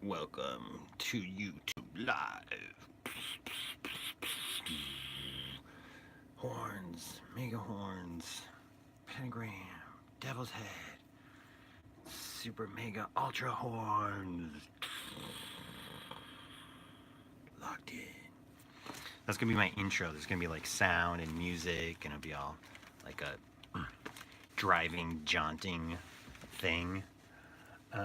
Welcome to YouTube Live. Horns, mega horns, pentagram, devil's head, super mega ultra horns. Locked in. That's gonna be my intro. There's gonna be like sound and music, and it'll be all like a driving, jaunting thing. No,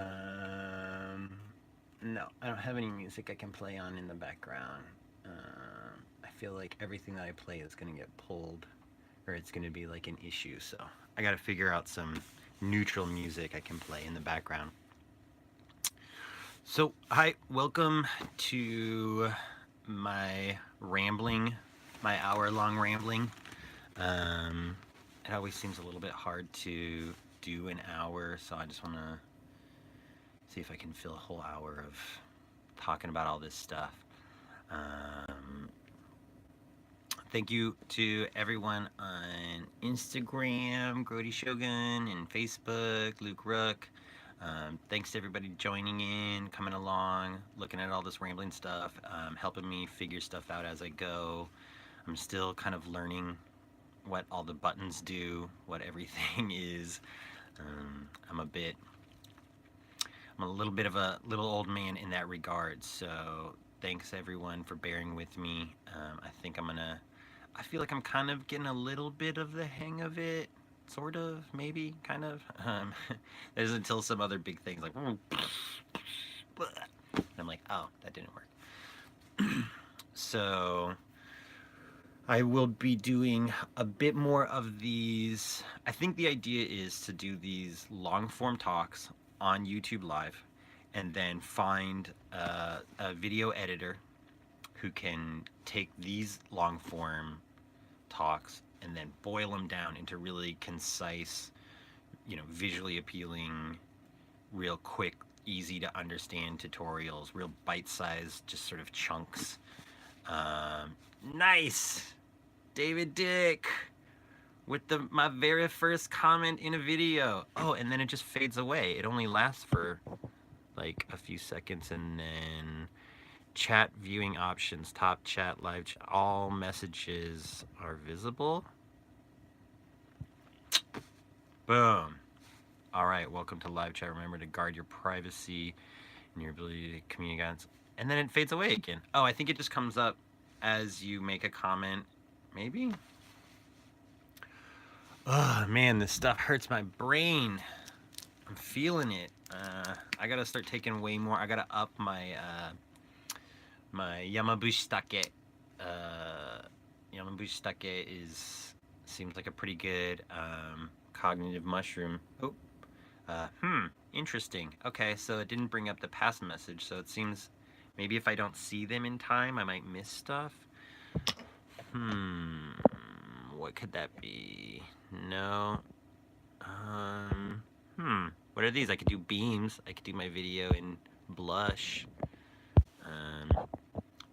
I don't have any music I can play on in the background. I feel like everything that I play is gonna get pulled, or it's gonna be like an issue. So I gotta figure out some neutral music I can play in the background. So hi, welcome to my rambling, my hour-long rambling. It always seems a little bit hard to do an hour, so I just want to see if I can fill a whole hour of talking about all this stuff. Thank you to everyone on Instagram, Grody Shogun, and Facebook, Luke Rook. Thanks to everybody joining in, coming along, looking at all this rambling stuff, helping me figure stuff out as I go. I'm still kind of learning what all the buttons do, what everything is. I'm a little bit of a little old man in that regard, so thanks everyone for bearing with me. I feel like I'm kind of getting a little bit of the hang of it, sort of, maybe, kind of. There's until some other big things like, and I'm like, oh, that didn't work. So I will be doing a bit more of these. I think the idea is to do these long form talks on YouTube Live, and then find a video editor who can take these long form talks and then boil them down into really concise, visually appealing, real quick, easy to understand tutorials, real bite-sized, just sort of chunks. Nice! David Dick! With my very first comment in a video. Oh, and then it just fades away. It only lasts for like a few seconds, and then chat viewing options, top chat, live chat, all messages are visible. Boom. All right, welcome to live chat. Remember to guard your privacy and your ability to communicate. And then it fades away again. Oh, I think it just comes up as you make a comment, maybe? Oh man, this stuff hurts my brain. I'm feeling it. I gotta start taking way more. I gotta up my my Yamabushi-take. Yamabushi-take seems like a pretty good cognitive mushroom. Oh, interesting. Okay, so it didn't bring up the past message, so it seems maybe if I don't see them in time, I might miss stuff. What could that be? No. What are these? I could do beams. I could do my video in blush.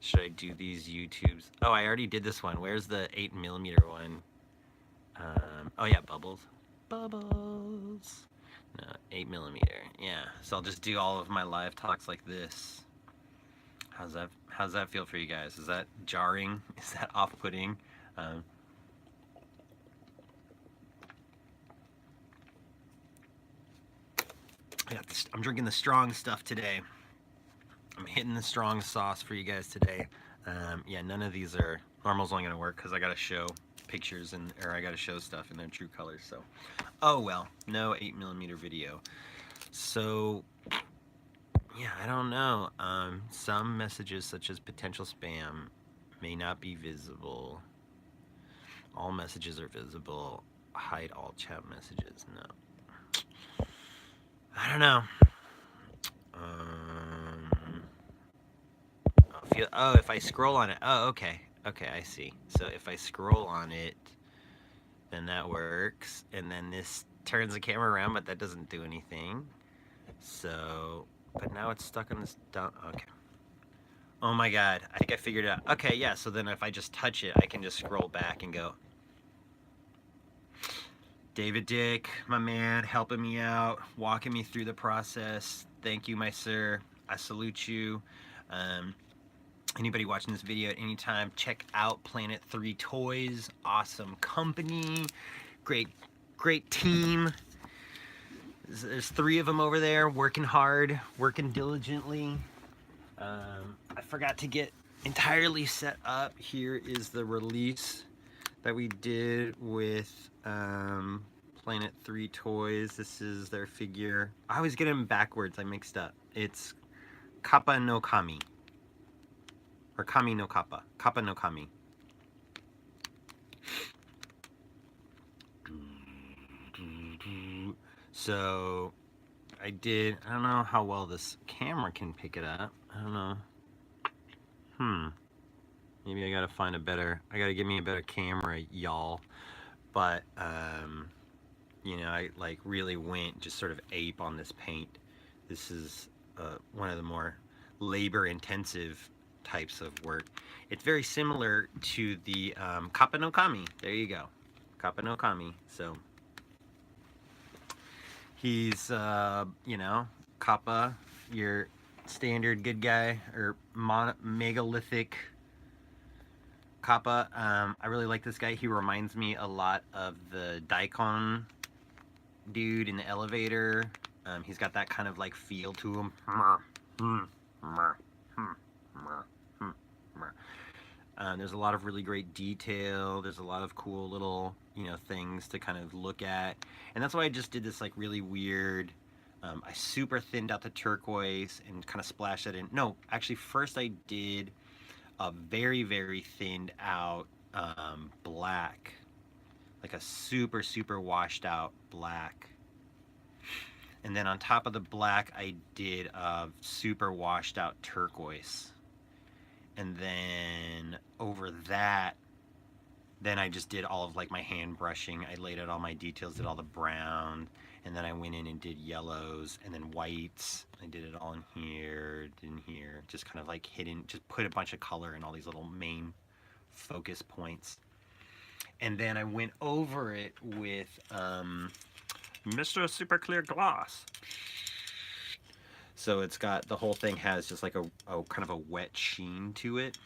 Should I do these YouTubes? Oh, I already did this one. Where's the 8mm one? Oh yeah, bubbles. Bubbles. No, 8mm. Yeah. So I'll just do all of my live talks like this. How's that feel for you guys? Is that jarring? Is that off-putting? I'm drinking the strong stuff today. I'm hitting the strong sauce for you guys today. Yeah, none of these are normal's only gonna work because I gotta show pictures or I gotta show stuff in their true colors. So, oh well, no 8mm video. So, yeah, I don't know. Some messages such as potential spam may not be visible. All messages are visible. Hide all chat messages. No. I don't know. If I scroll on it. Oh, okay. Okay, I see. So if I scroll on it, then that works. And then this turns the camera around, but that doesn't do anything. So, but now it's stuck on this down. Okay. Oh my god. I think I figured it out. Okay, yeah. So then if I just touch it, I can just scroll back and go. David Dick, my man, helping me out, walking me through the process. Thank you, my sir. I salute you. Um, Anybody watching this video at any time, check out Planet 3 Toys. Awesome company. Great, great team. There's three of them over there working hard, working diligently. I forgot to get entirely set up. Here is the release that we did with Planet 3 Toys. This is their figure. I always get them backwards. I mixed up. It's Kappa no Kami. Or Kami no Kappa. Kappa no Kami. So I don't know how well this camera can pick it up. I don't know. Maybe I gotta find I gotta give me a better camera, y'all. But, you know, I like really went just sort of ape on this paint. This is one of the more labor intensive types of work. It's very similar to the Kappa no Kami. There you go. Kappa no Kami. So he's, you know, Kappa, your standard good guy, or megalithic Kappa. I really like this guy. He reminds me a lot of the Daikon dude in the elevator. He's got that kind of like feel to him. There's a lot of really great detail. There's a lot of cool little, you know, things to kind of look at. And that's why I just did this like really weird, I super thinned out the turquoise and kind of splashed it in. No, actually first I did a very, very thinned out black, like a super, super washed out black. And then on top of the black, I did a super washed out turquoise. And then over that, then I just did all of like my hand brushing. I laid out all my details, did all the brown, and then I went in and did yellows and then whites. I did it all in here, just kind of like hidden, just put a bunch of color in all these little main focus points. And then I went over it with Mr. Super Clear Gloss. So it's got, the whole thing has just like a kind of a wet sheen to it.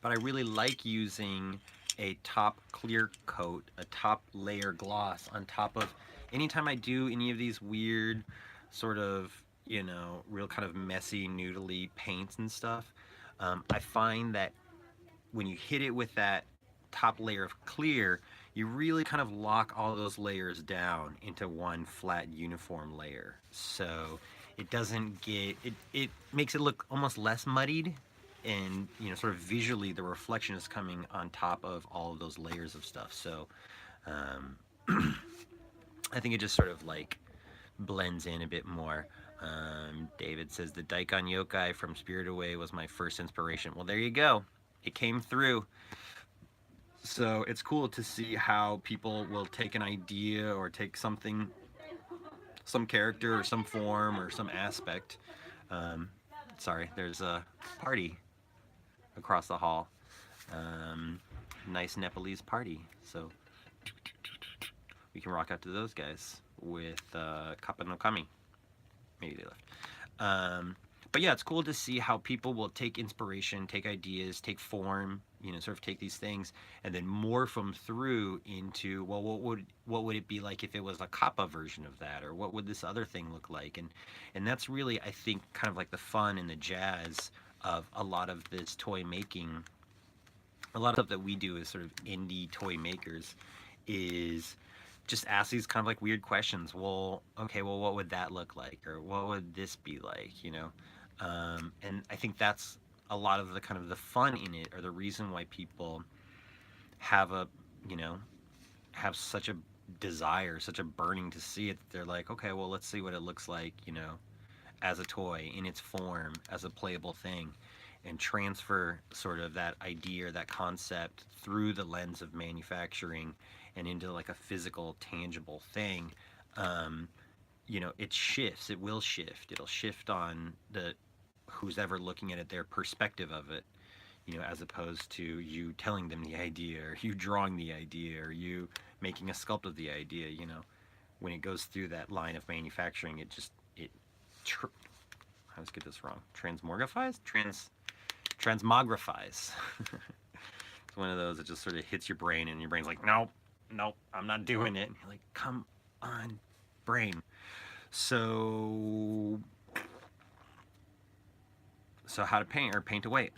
But I really like using a top clear coat, a top layer gloss on top of, anytime I do any of these weird sort of, you know, real kind of messy, noodly paints and stuff, I find that when you hit it with that top layer of clear, you really kind of lock all those layers down into one flat uniform layer. So it doesn't get, it makes it look almost less muddied, and, you know, sort of visually the reflection is coming on top of all of those layers of stuff. So I think it just sort of like blends in a bit more. David says the Daikon Yokai from Spirit Away was my first inspiration. Well, there you go. It came through. So it's cool to see how people will take an idea or take something, some character or some form or some aspect. Sorry, there's a party across the hall. Nice Nepalese party. So we can rock out to those guys with Kappa no Kami. Maybe they left. But yeah, it's cool to see how people will take inspiration, take ideas, take form, you know, sort of take these things and then morph them through into, well, what would it be like if it was a Kappa version of that, or what would this other thing look like? And that's really, I think, kind of like the fun and the jazz of a lot of this toy making. A lot of stuff that we do as sort of indie toy makers is just ask these kind of like weird questions. Well, okay, well, what would that look like? Or what would this be like, you know? And I think that's a lot of the kind of the fun in it, or the reason why people have a, you know, have such a desire, such a burning to see it. They're like, okay, well, let's see what it looks like, you know, as a toy, in its form, as a playable thing, and transfer sort of that idea or that concept through the lens of manufacturing and into like a physical, tangible thing. You know, it shifts, it will shift. It'll shift on the, who's ever looking at it, their perspective of it. you know, as opposed to you telling them the idea, or you drawing the idea, or you making a sculpt of the idea. You know, when it goes through that line of manufacturing, it just it I always get this wrong. Transmogrifies. It's one of those that just sort of hits your brain, and your brain's like, nope, nope, I'm not doing it. And you're like, come on, brain. So how to paint, or paint away.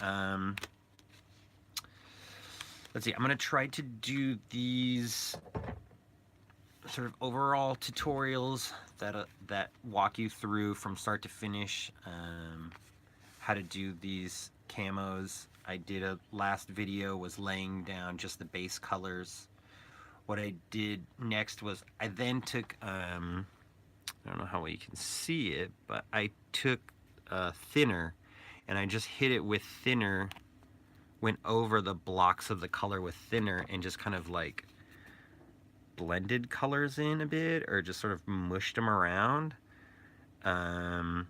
Let's see. I'm gonna try to do these sort of overall tutorials that walk you through from start to finish, how to do these camos. I did a last video was laying down just the base colors. What I did next was I then took I don't know how well you can see it, but I took thinner, and I just hit it with thinner, went over the blocks of the color with thinner, and just kind of like blended colors in a bit, or just sort of mushed them around. And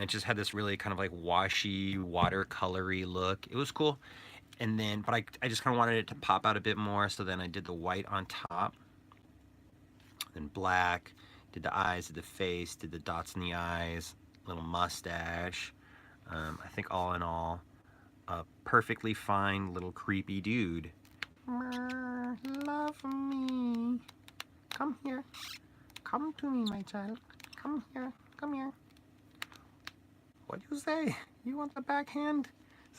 it just had this really kind of like washy, watercolory look. It was cool. And then, but I just kind of wanted it to pop out a bit more, so then I did the white on top, then black, did the eyes, did the face, did the dots in the eyes, little mustache. I think all in all, a perfectly fine little creepy dude. Love me. Come here. Come to me, my child. Come here. Come here. What do you say? You want the backhand?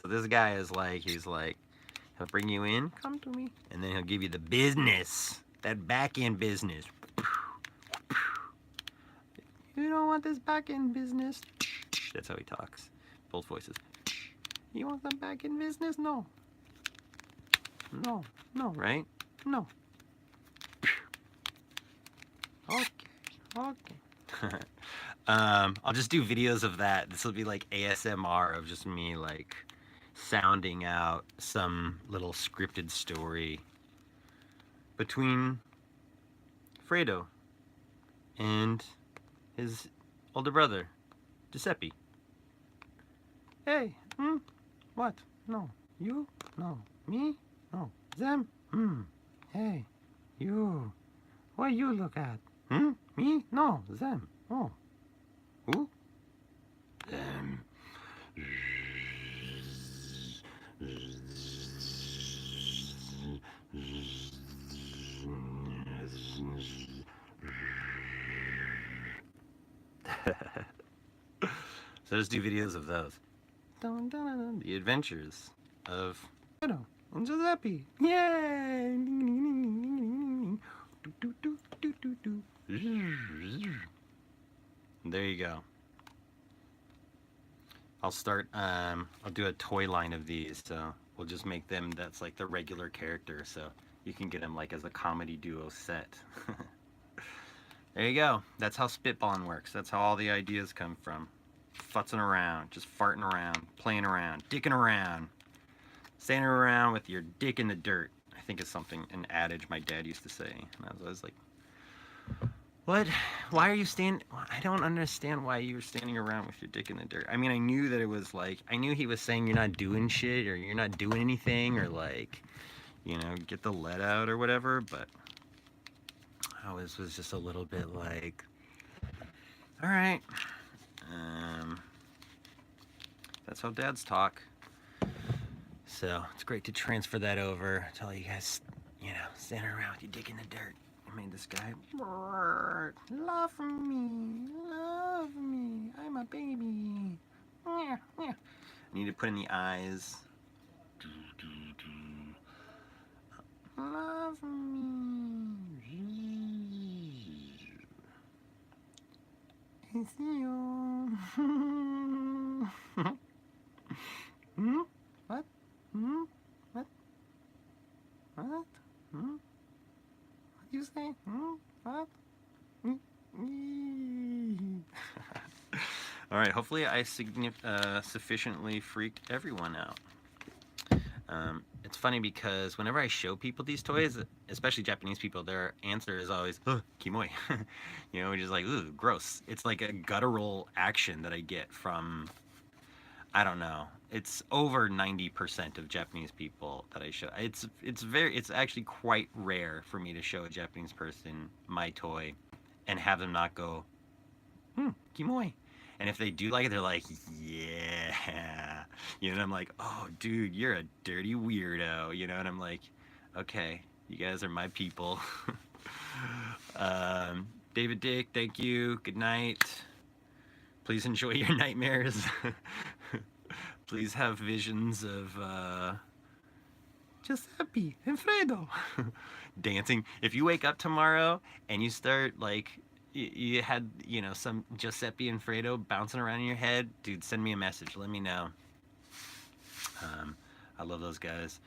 So this guy is like, he's like, he'll bring you in, come to me, and then he'll give you the business, that back end business. You don't want this back end business. That's how he talks. Both voices. You want the back end business? No. No. No, right? No. Okay. Okay. I'll just do videos of that. This will be like ASMR of just me like sounding out some little scripted story between Fredo and his older brother, Giuseppe. Hey, what? No. You? No. Me? No. Them? Hey, you. What you look at? Me? No. Them. Oh. Who? Them. So just do videos of those. The adventures of Fredo and Giuseppe. Yay! There you go. I'll start, I'll do a toy line of these, so we'll just make them, that's like the regular character, so you can get them like as a comedy duo set. There you go. That's how spitballing works. That's how all the ideas come from. Futzing around, just farting around, playing around, dicking around, standing around with your dick in the dirt. I think it's something, an adage my dad used to say. And I was always like, what? Why are you standing? I don't understand why you were standing around with your dick in the dirt. I mean, I knew that it was like, I knew he was saying you're not doing shit, or you're not doing anything, or like, you know, get the lead out or whatever, but I was just a little bit like, all right. That's how dads talk. So it's great to transfer that over to all you guys, you know, standing around with your dick in the dirt. I made this guy, love me, I'm a baby. I need to put in the eyes. Love me. I see you. What? What? What? What do you say? What? All right, hopefully I sufficiently freaked everyone out. It's funny because whenever I show people these toys, especially Japanese people, their answer is always, oh, kimoi. You know, which is like, ooh, gross. It's like a guttural action that I get from I don't know. It's over 90% of Japanese people that I show. It's actually quite rare for me to show a Japanese person my toy and have them not go, Kimoi. And if they do like it, they're like, yeah. You know, and I'm like, oh, dude, you're a dirty weirdo. You know, and I'm like, okay, you guys are my people. David Dick, thank you. Good night. Please enjoy your nightmares. Please have visions of Giuseppe and Fredo dancing. If you wake up tomorrow and you start like you had, you know, some Giuseppe and Fredo bouncing around in your head, dude, send me a message. Let me know. I love those guys.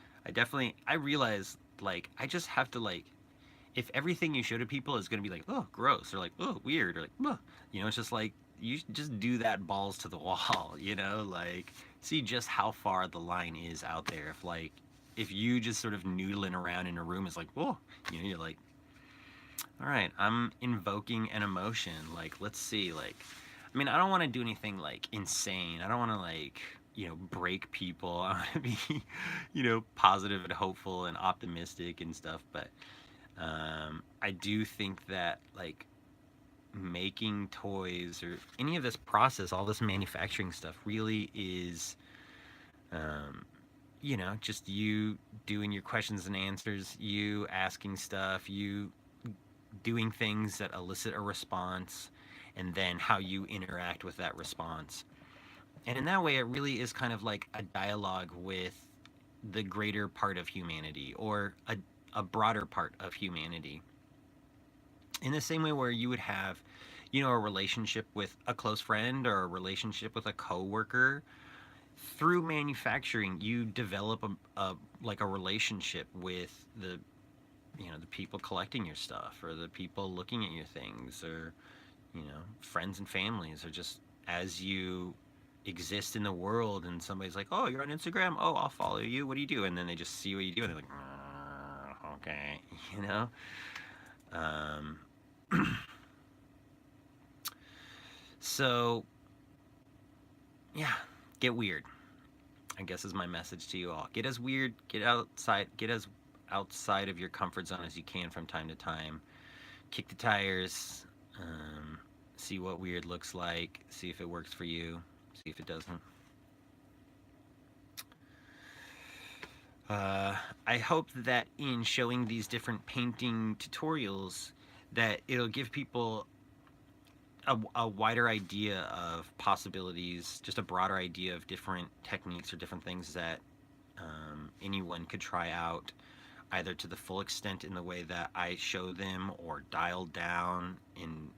I realize like I just have to like if everything you show to people is gonna be like, oh, gross, or like, oh, weird, or like, oh, you know, it's just like you just do that balls to the wall, you know, like see just how far the line is out there. If you just sort of noodling around in a room is like, whoa, you know, you're like, all right, I'm invoking an emotion. Like, let's see, like, I mean, I don't want to do anything like insane. I don't want to like, you know, break people. I want to be, you know, positive and hopeful and optimistic and stuff. But I do think that like making toys or any of this process, all this manufacturing stuff, really is, um, you know, just you doing your questions and answers, you asking stuff, you doing things that elicit a response, and then how you interact with that response. And in that way, it really is kind of like a dialogue with the greater part of humanity or a broader part of humanity. In the same way where you would have, you know, a relationship with a close friend or a relationship with a coworker, through manufacturing, you develop a like a relationship with the, you know, the people collecting your stuff or the people looking at your things, or you know, friends and families, or just as you exist in the world and somebody's like, oh, you're on Instagram, oh, I'll follow you, what do you do? And then they just see what you do and they're like, okay, you know. um, so yeah, get weird, I guess, is my message to you all. Get as weird, get as outside of your comfort zone as you can from time to time. Kick the tires, see what weird looks like, see if it works for you, see if it doesn't. I hope that in showing these different painting tutorials, that it'll give people a wider idea of possibilities, just a broader idea of different techniques or different things that anyone could try out, either to the full extent in the way that I show them, or dial down and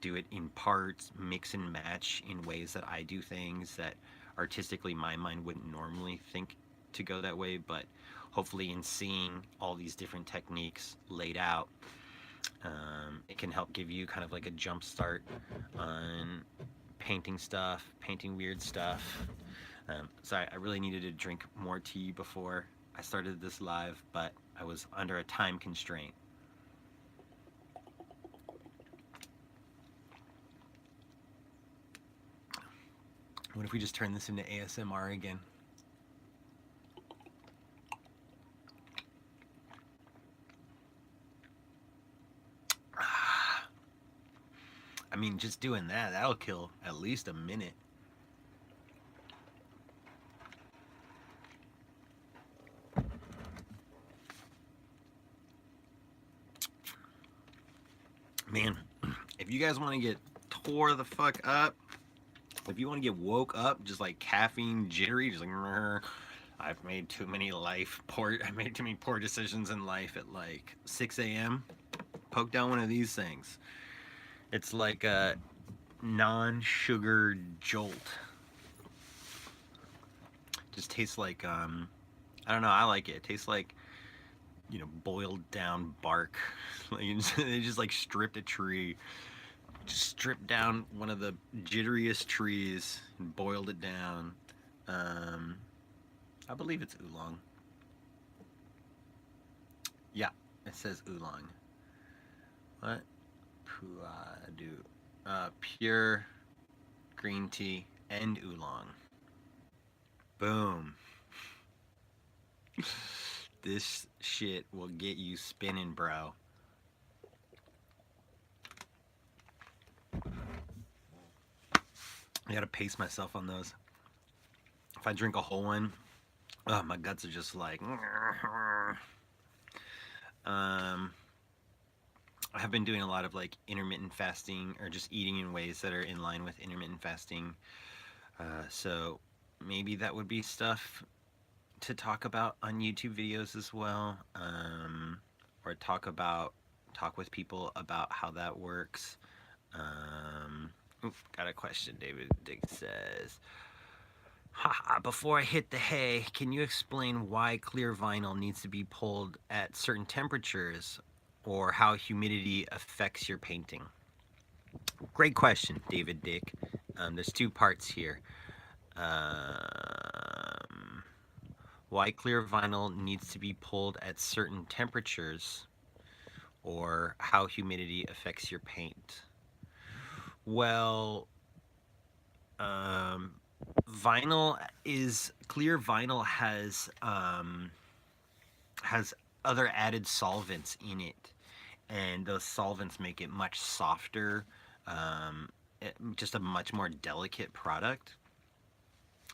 do it in parts, mix and match in ways that I do things that artistically my mind wouldn't normally think to go that way. But hopefully, in seeing all these different techniques laid out, it can help give you kind of like a jump start on painting stuff, painting weird stuff. Sorry, I really needed to drink more tea before I started this live, but I was under a time constraint. What if we just turn this into ASMR again? I mean, just doing that, that'll kill at least a minute. Man, if you guys want to get tore the fuck up, if you want to get woke up, just like caffeine jittery, just like, I've made too many I made too many poor decisions in life at like 6 a.m. Poke down one of these things. It's like a non-sugar jolt. Just tastes like I don't know. I like it. It tastes like, you know, boiled down bark. They just like stripped a tree, just stripped down one of the jitteriest trees and boiled it down. I believe it's oolong. Yeah, it says oolong. What? Puadu. Pure green tea and oolong. Boom. This shit will get you spinning, bro. I gotta pace myself on those. If I drink a whole one, oh, my guts are just like. I have been doing a lot of like intermittent fasting or just eating in ways that are in line with intermittent fasting. So maybe that would be stuff to talk about on YouTube videos as well, or talk with people about how that works. Got a question. David Dick says, haha, before I hit the hay, can you explain why clear vinyl needs to be pulled at certain temperatures or how humidity affects your painting? Great question, David Dick. There's two parts here. Why clear vinyl needs to be pulled at certain temperatures or how humidity affects your paint. Well, clear vinyl has other added solvents in it, and those solvents make it much softer, just a much more delicate product,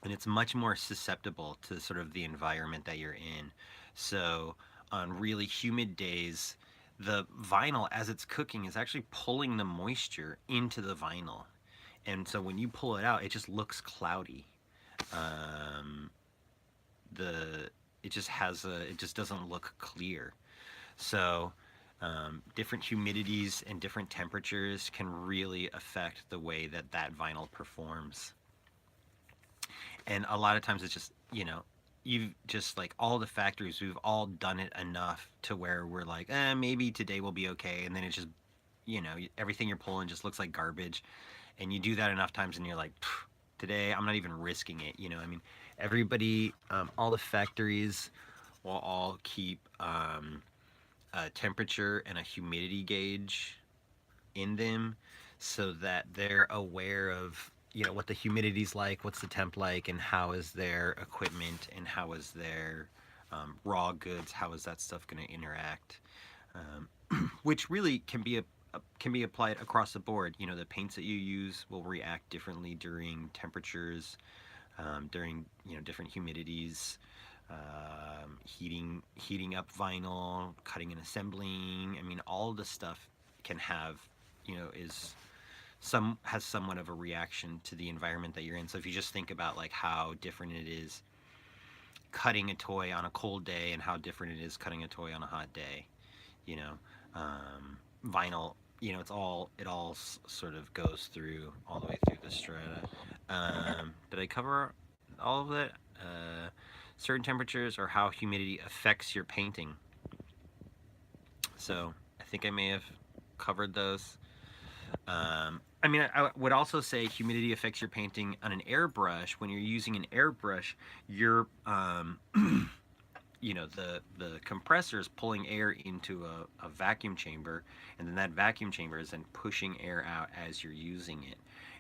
and it's much more susceptible to sort of the environment that you're in. So on really humid days, the vinyl, as it's cooking, is actually pulling the moisture into the vinyl, and so when you pull it out, it just looks cloudy. Um, the it just doesn't look clear. So different humidities and different temperatures can really affect the way that that vinyl performs. And a lot of times it's just, you've just like all the factories, we've all done it enough to where we're like, maybe today will be okay. And then it's just, everything you're pulling just looks like garbage. And you do that enough times and you're like, today I'm not even risking it. I mean, everybody, all the factories will all keep a temperature and a humidity gauge in them so that they're aware of what the humidity's like, what's the temp like, and how is their equipment and how is their raw goods, how is that stuff going to interact, which really can be applied across the board. The paints that you use will react differently during temperatures, during different humidities, heating up vinyl, cutting and assembling. I mean, all the stuff can have, is has somewhat of a reaction to the environment that you're in. So if you just think about like how different it is cutting a toy on a cold day and how different it is cutting a toy on a hot day, you know, vinyl, it all sort of goes through all the way through the strata. Did I cover all of that? Certain temperatures or how humidity affects your painting. So I think I may have covered those. I mean, I would also say humidity affects your painting on an airbrush. When you're using an airbrush, you're, the compressor is pulling air into a vacuum chamber, and then that vacuum chamber is then pushing air out as you're using it.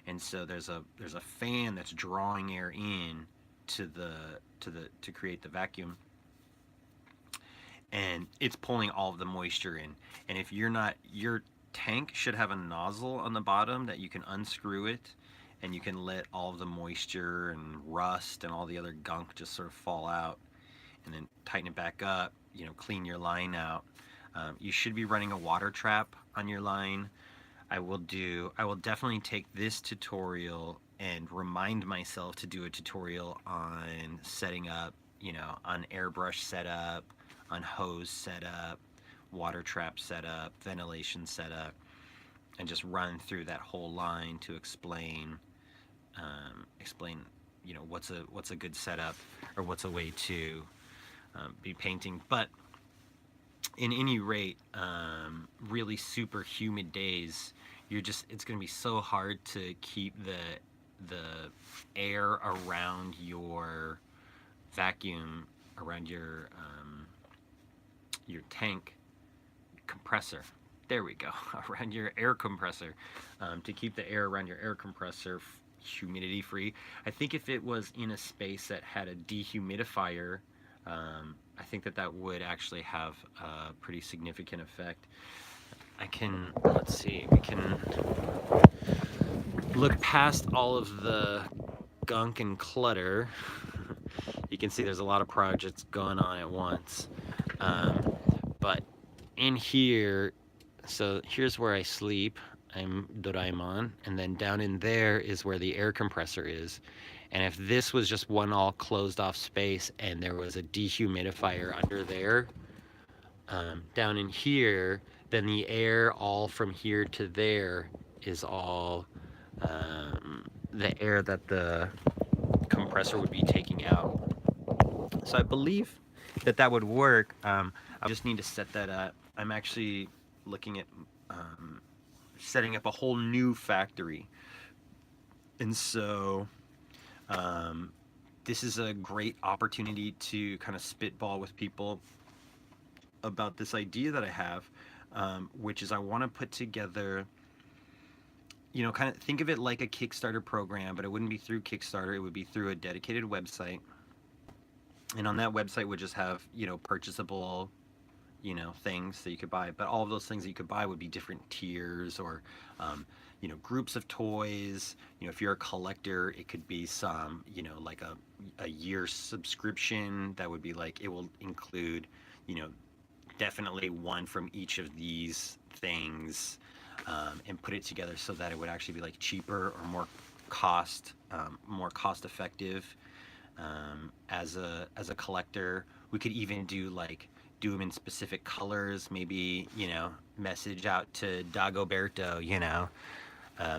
And so there's a fan that's drawing air in to create the vacuum, and it's pulling all of the moisture in. And if you're not, your tank should have a nozzle on the bottom that you can unscrew it, and you can let all of the moisture and rust and all the other gunk just sort of fall out, and then tighten it back up, clean your line out. You should be running a water trap on your line. I will definitely take this tutorial and remind myself to do a tutorial on setting up, on airbrush setup, on hose setup, water trap setup, ventilation setup, and just run through that whole line to explain, what's a good setup or what's a way to be painting. But in any rate, really super humid days, it's going to be so hard to keep the air around your vacuum, around your tank compressor. There we go. Around your air compressor, to keep the air around your air compressor humidity free. I think if it was in a space that had a dehumidifier, I think that that would actually have a pretty significant effect. I can, let's see, we can look past all of the gunk and clutter. You can see there's a lot of projects going on at once. But in here, so here's where I sleep. I'm Doraemon, and then down in there is where the air compressor is. And if this was just one all closed off space and there was a dehumidifier under there, down in here, then the air all from here to there is all the air that the compressor would be taking out. So I believe that that would work. I just need to set that up. I'm actually looking at setting up a whole new factory. And so this is a great opportunity to kind of spitball with people about this idea that I have, which is I want to put together, you know, kind of think of it like a Kickstarter program, but it wouldn't be through Kickstarter. It would be through a dedicated website. And on that website would just have, you know, purchasable, you know, things that you could buy. But all of those things that you could buy would be different tiers or, you know, groups of toys. You know, if you're a collector, it could be some, you know, like a year subscription that would be like, it will include, you know, definitely one from each of these things, and put it together so that it would actually be like cheaper or more cost effective. As a collector, we could even do like do them in specific colors. Maybe, you know, message out to Dagoberto, you know,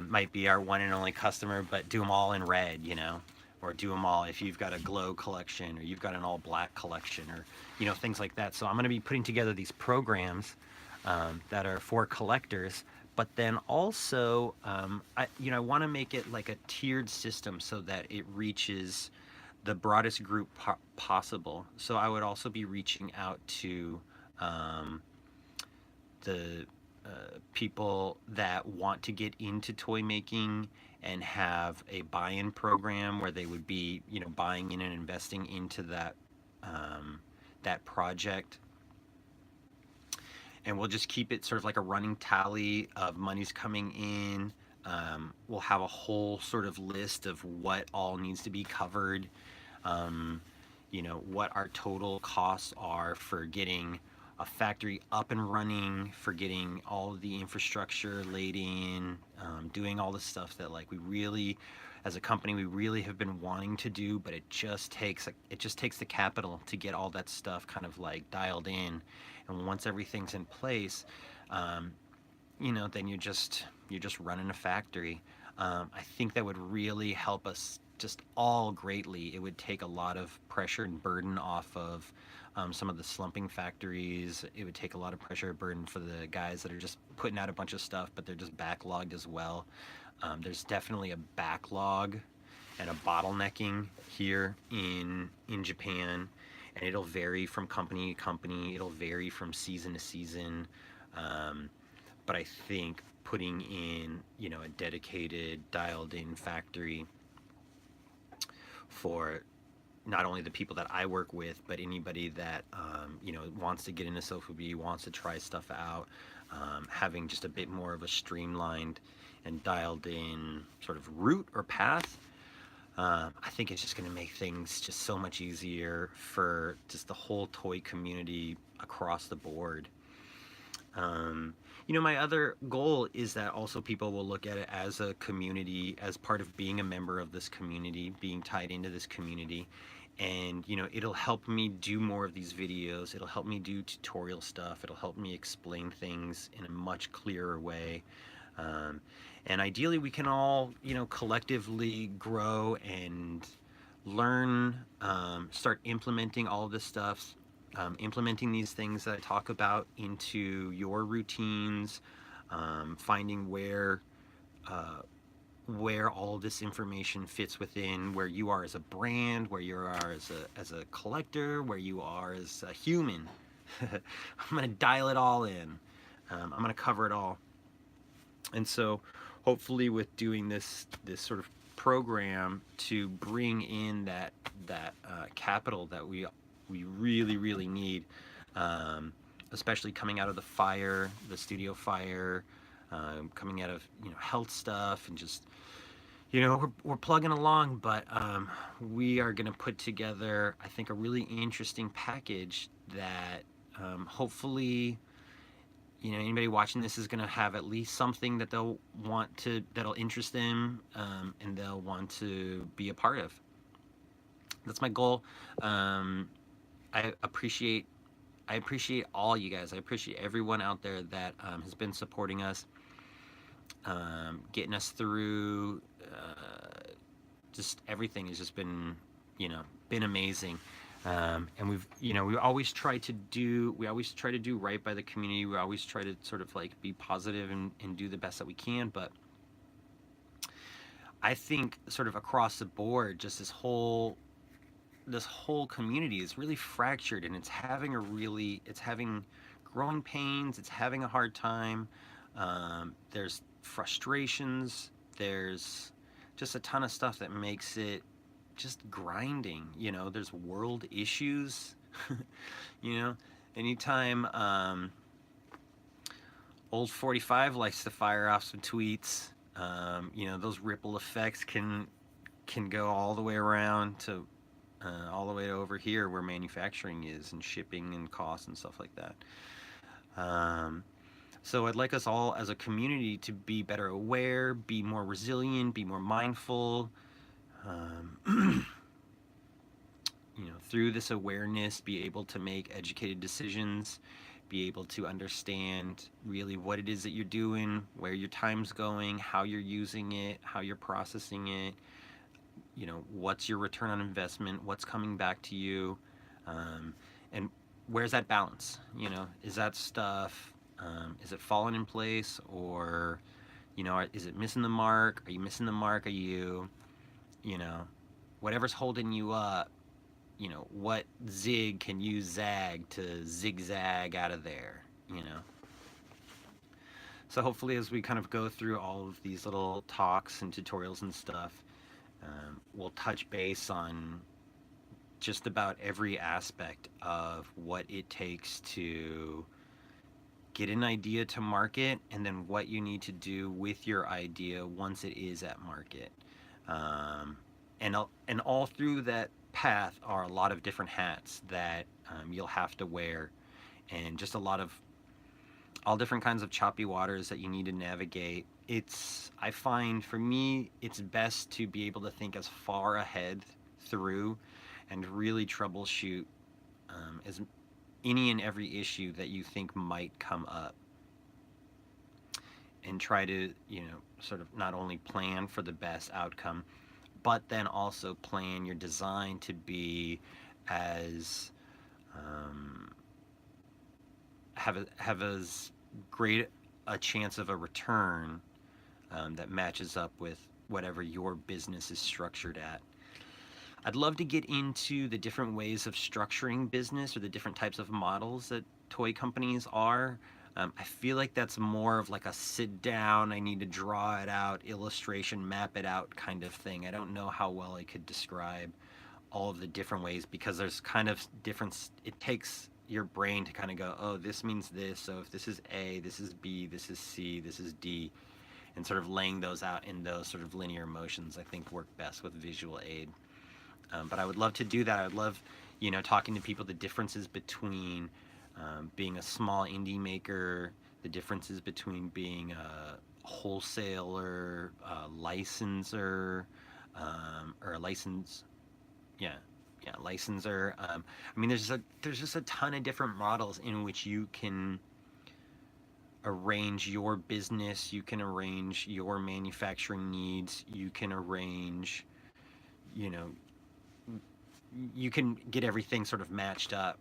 might be our one and only customer, but do them all in red, you know, or do them all if you've got a glow collection or you've got an all black collection, or, you know, things like that. So I'm going to be putting together these programs that are for collectors, but then also I want to make it like a tiered system so that it reaches the broadest group possible. So I would also be reaching out to the people that want to get into toy making and have a buy-in program where they would be, you know, buying in and investing into that project. And we'll just keep it sort of like a running tally of monies coming in. We'll have a whole sort of list of what all needs to be covered. You know, what our total costs are for getting a factory up and running, for getting all of the infrastructure laid in, doing all the stuff that like we really, as a company, we really have been wanting to do, but it just takes the capital to get all that stuff kind of like dialed in. And once everything's in place, you know, then you're just running a factory. I think that would really help us just all greatly. It would take a lot of pressure and burden off of some of the slumping factories. It would take a lot of pressure and burden for the guys that are just putting out a bunch of stuff, but they're just backlogged as well. There's definitely a backlog and a bottlenecking here in Japan, and it'll vary from company to company. It'll vary from season to season. But I think putting in, you know, a dedicated, dialed-in factory for not only the people that I work with, but anybody that you know, wants to get into Sofubi, wants to try stuff out, having just a bit more of a streamlined and dialed in sort of route or path. I think it's just going to make things just so much easier for just the whole toy community across the board. You know, my other goal is that also people will look at it as a community, as part of being a member of this community, being tied into this community. And, you know, it'll help me do more of these videos. It'll help me do tutorial stuff. It'll help me explain things in a much clearer way. And ideally, we can all, you know, collectively grow and learn, start implementing all of this stuff, implementing these things that I talk about into your routines, finding where all this information fits within where you are as a brand, where you are as a collector, where you are as a human. I'm gonna dial it all in. I'm gonna cover it all. And so hopefully with doing this sort of program to bring in that capital that we really need, especially coming out of the studio fire, coming out of health stuff, and just we're plugging along, but we are going to put together, I think, a really interesting package that hopefully anybody watching this is going to have at least something that that'll interest them, and they'll want to be a part of. That's my goal. I appreciate all you guys. I appreciate everyone out there that has been supporting us, getting us through. Just everything has just been amazing. And we always try to do right by the community. We always try to sort of like be positive and do the best that we can. But I think sort of across the board, just this whole community is really fractured, and it's having growing pains. It's having a hard time. There's frustrations. There's just a ton of stuff that makes it just grinding. There's world issues. Anytime old 45 likes to fire off some tweets, those ripple effects can go all the way around to all the way over here where manufacturing is, and shipping and costs and stuff like that. So I'd like us all as a community to be better aware, be more resilient, be more mindful. Through this awareness, be able to make educated decisions, be able to understand really what it is that you're doing, where your time's going, how you're using it, how you're processing it, what's your return on investment, what's coming back to you, and where's that balance? Is that stuff, is it falling in place, or is it missing the mark? Are you missing the mark? Are you whatever's holding you up, what zig can you zag to zigzag out of there? So hopefully, as we kind of go through all of these little talks and tutorials and stuff, we'll touch base on just about every aspect of what it takes to get an idea to market, and then what you need to do with your idea once it is at market. And all through that path are a lot of different hats that you'll have to wear, and just all different kinds of choppy waters that you need to navigate. I find, for me, it's best to be able to think as far ahead through and really troubleshoot as any and every issue that you think might come up, and try to sort of not only plan for the best outcome, but then also plan your design to be as have as great a chance of a return that matches up with whatever your business is structured at. I'd love to get into the different ways of structuring business, or the different types of models that toy companies are. I feel like that's more of like a sit down, I need to draw it out, illustration, map it out kind of thing. I don't know how well I could describe all of the different ways, because there's kind of different, it takes your brain to kind of go, oh, this means this, so if this is A, this is B, this is C, this is D, and sort of laying those out in those sort of linear motions, I think, work best with visual aid. But I would love to do that. I would love, talking to people, the differences between being a small indie maker, the differences between being a wholesaler, a licensor, or a licensor. I mean, there's just a ton of different models in which you can arrange your business, you can arrange your manufacturing needs, you can arrange, you can get everything sort of matched up.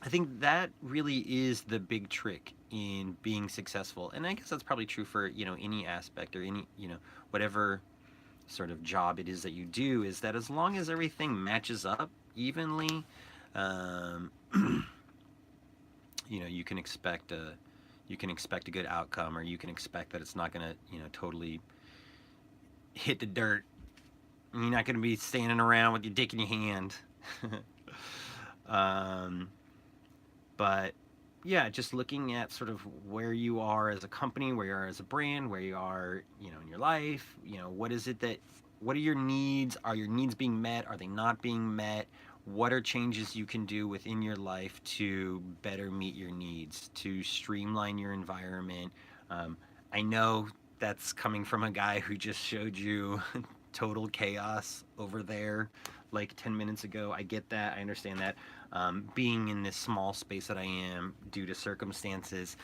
I think that really is the big trick in being successful, and I guess that's probably true for any aspect, or any whatever sort of job it is that you do, is that as long as everything matches up evenly, you can expect a good outcome, or you can expect that it's not going to totally hit the dirt. You're not going to be standing around with your dick in your hand. um, but yeah, just looking at sort of where you are as a company, where you are as a brand, where you are, in your life, what is it that, what are your needs? Are your needs being met? Are they not being met? What are changes you can do within your life to better meet your needs, to streamline your environment? Um, I know that's coming from a guy who just showed you total chaos over there like 10 minutes ago. I get that. I understand that. Being in this small space that I am due to circumstances,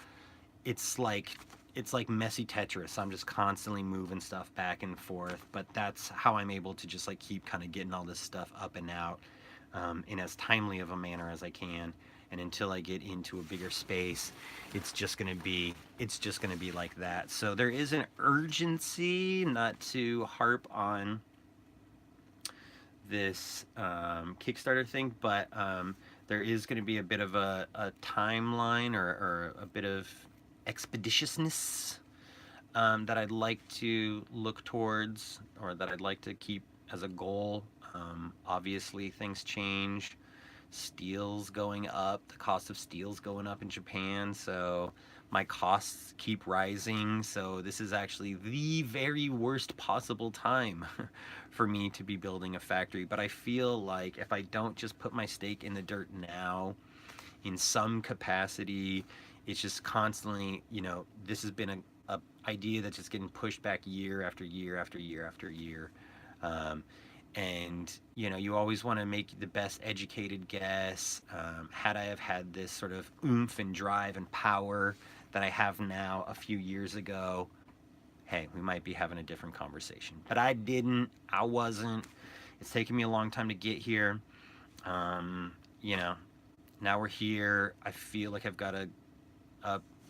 it's like it's like messy Tetris. I'm just constantly moving stuff back and forth, but that's how I'm able to just like keep kind of getting all this stuff up and out in as timely of a manner as I can. And until I get into a bigger space, it's just gonna be like that. So there is an urgency, not to harp on this Kickstarter thing, but there is going to be a bit of a timeline, or a bit of expeditiousness that I'd like to look towards, or that I'd like to keep as a goal. Obviously, things change. Steel's going up. The cost of steel's going up in Japan, so my costs keep rising. So this is actually the very worst possible time for me to be building a factory. But I feel like if I don't just put my stake in the dirt now, in some capacity, it's just constantly, this has been a idea that's just getting pushed back year after year after year after year. Um, and you always want to make the best educated guess. Had I have had this sort of oomph and drive and power that I have now a few years ago, hey, we might be having a different conversation. But I didn't. I wasn't. It's taken me a long time to get here. Um, you know, Now we're here. I feel like I've got a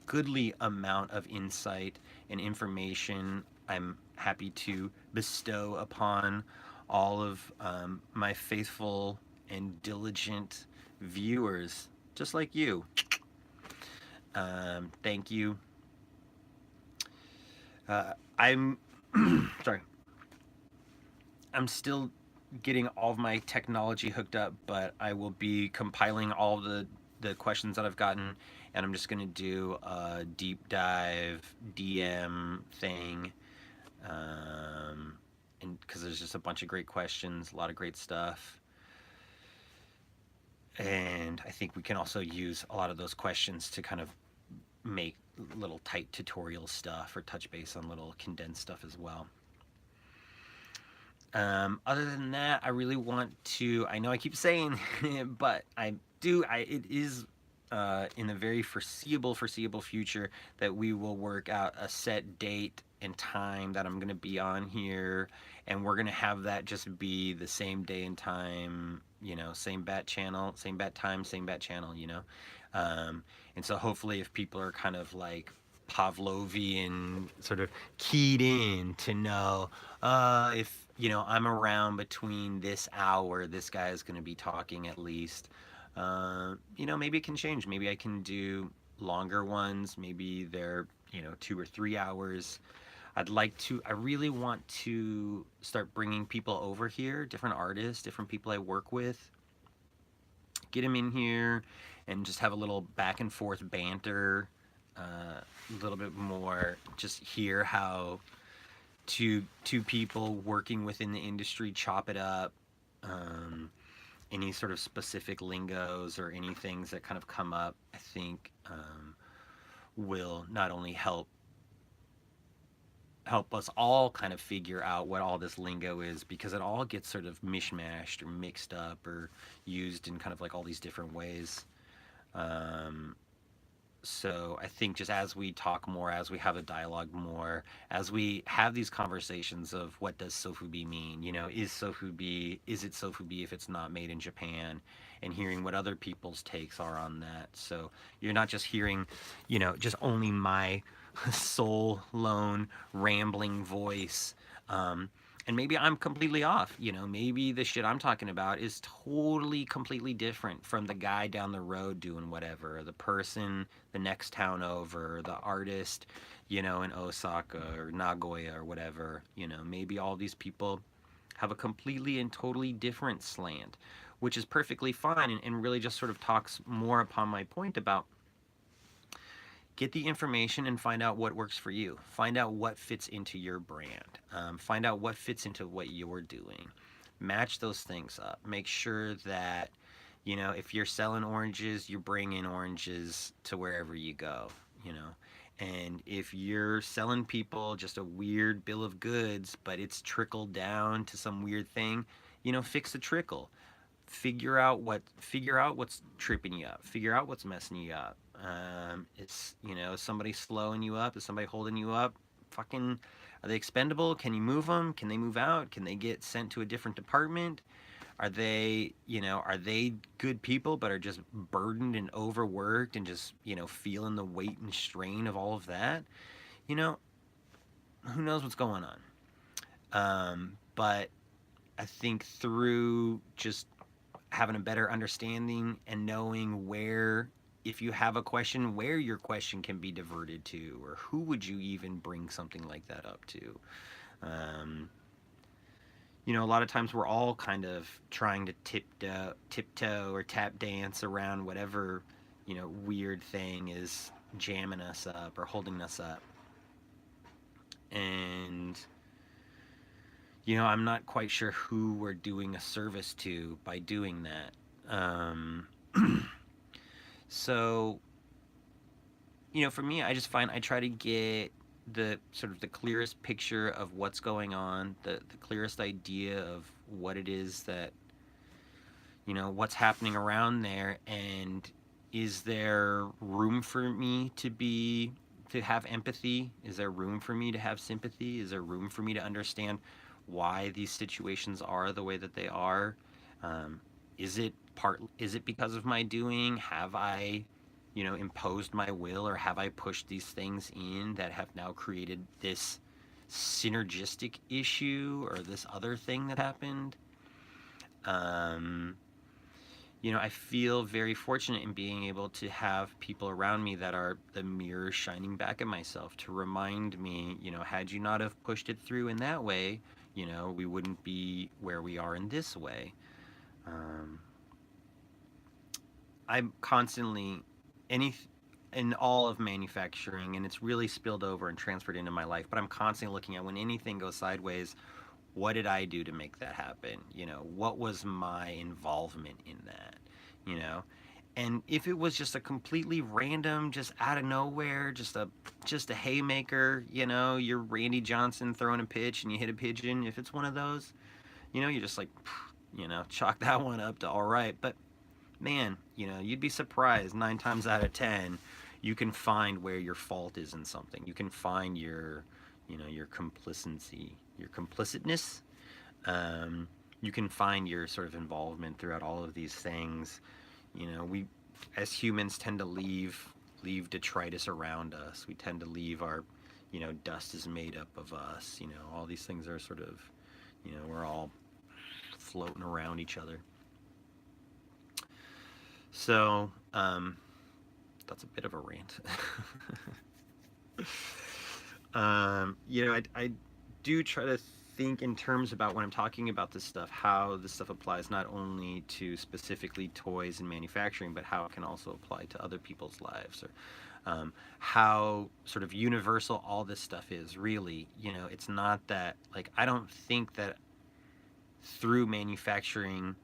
goodly amount of insight and information I'm happy to bestow upon all of my faithful and diligent viewers, just like you. Thank you. I'm sorry. I'm still getting all of my technology hooked up, but I will be compiling all the questions that I've gotten, and I'm just gonna do a deep dive DM thing, and because there's just a bunch of great questions, a lot of great stuff, and I think we can also use a lot of those questions to kind of make little tight tutorial stuff or touch base on little condensed stuff as well. Other than that, I really want to. I know I keep saying, but I do. It is in the very foreseeable future that we will work out a set date and time that I'm going to be on here, and we're going to have that just be the same day and time. Same bat channel, same bat time, same bat channel. And so hopefully, if people are kind of like Pavlovian, sort of keyed in to know if I'm around between this hour, this guy is going to be talking at least. Maybe it can change. Maybe I can do longer ones. Maybe they're 2 or 3 hours. I really want to start bringing people over here, different artists, different people I work with, get them in here and just have a little back and forth banter, a little bit more, just hear how two people working within the industry chop it up. Any sort of specific lingos or any things that kind of come up, I think will not only help us all kind of figure out what all this lingo is, because it all gets sort of mishmashed or mixed up or used in kind of like all these different ways. So I think just as we talk more, as we have a dialogue more, as we have these conversations of what does sofubi mean, is it sofubi if it's not made in Japan, and hearing what other people's takes are on that. So you're not just hearing, just only my soul lone rambling voice. And maybe I'm completely off. Maybe the shit I'm talking about is totally, completely different from the guy down the road doing whatever, or the person the next town over, or the artist, in Osaka or Nagoya or whatever. Maybe all these people have a completely and totally different slant, which is perfectly fine, and really just sort of talks more upon my point about get the information and find out what works for you. Find out what fits into your brand. Find out what fits into what you're doing. Match those things up. Make sure that, if you're selling oranges, you bring in oranges to wherever you go, you know. And if you're selling people just a weird bill of goods, but it's trickled down to some weird thing, fix the trickle. Figure out what's tripping you up. Figure out what's messing you up. It's is somebody slowing you up? Is somebody holding you up? Fucking, are they expendable? Can you move them? Can they move out? Can they get sent to a different department? Are they good people but are just burdened and overworked and just feeling the weight and strain of all of that? You know, who knows what's going on? But I think through just having a better understanding and knowing where, if you have a question, where your question can be diverted to, or who would you even bring something like that up to. um, a lot of times we're all kind of trying to tiptoe or tap dance around whatever weird thing is jamming us up or holding us up. And I'm not quite sure who we're doing a service to by doing that. So, for me, I just find I try to get the sort of the clearest picture of what's going on, the clearest idea of what it is that, what's happening around there, and is there room for me to have empathy? Is there room for me to have sympathy? Is there room for me to understand why these situations are the way that they are? Um, is it because of my doing? Have I, imposed my will, or have I pushed these things in that have now created this synergistic issue or this other thing that happened? Um, I feel very fortunate in being able to have people around me that are the mirror shining back at myself to remind me, had you not have pushed it through in that way, we wouldn't be where we are in this way. Um, I'm constantly any in all of manufacturing, and it's really spilled over and transferred into my life, but I'm constantly looking at when anything goes sideways, what did I do to make that happen? What was my involvement in that? You know, and if it was just a completely random, just out of nowhere, just a haymaker, you're Randy Johnson throwing a pitch and you hit a pigeon. If it's one of those, you're just like, chalk that one up to all right. But man, you'd be surprised 9 times out of 10, you can find where your fault is in something. You can find your complacency, your complicitness. You can find your sort of involvement throughout all of these things. We as humans tend to leave detritus around us. We tend to leave our, dust is made up of us. All these things are sort of, we're all floating around each other. So, that's a bit of a rant. I do try to think in terms about when I'm talking about this stuff, how this stuff applies not only to specifically toys and manufacturing, but how it can also apply to other people's lives, or how sort of universal all this stuff is. Really, it's not that, like, I don't think that through manufacturing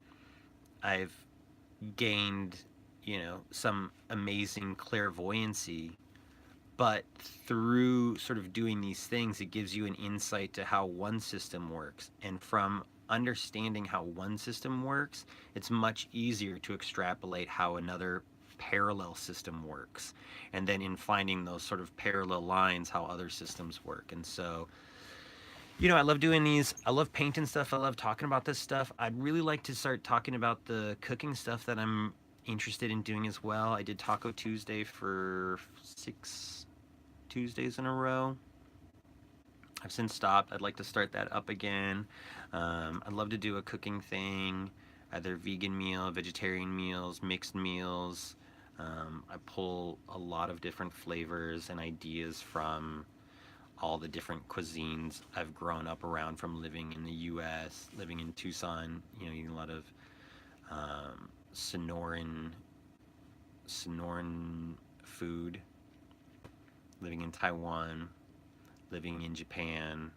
I've gained, some amazing clairvoyancy, but through sort of doing these things, it gives you an insight to how one system works. And from understanding how one system works, it's much easier to extrapolate how another parallel system works. And then in finding those sort of parallel lines, how other systems work. And so, I love doing these. I love painting stuff. I love talking about this stuff. I'd really like to start talking about the cooking stuff that I'm interested in doing as well. I did Taco Tuesday for 6 Tuesdays in a row. I've since stopped. I'd like to start that up again. I'd love to do a cooking thing, either vegan meal, vegetarian meals, mixed meals. I pull a lot of different flavors and ideas from all the different cuisines I've grown up around from living in the U.S., living in Tucson. You know, eating a lot of Sonoran food, living in Taiwan, living in Japan,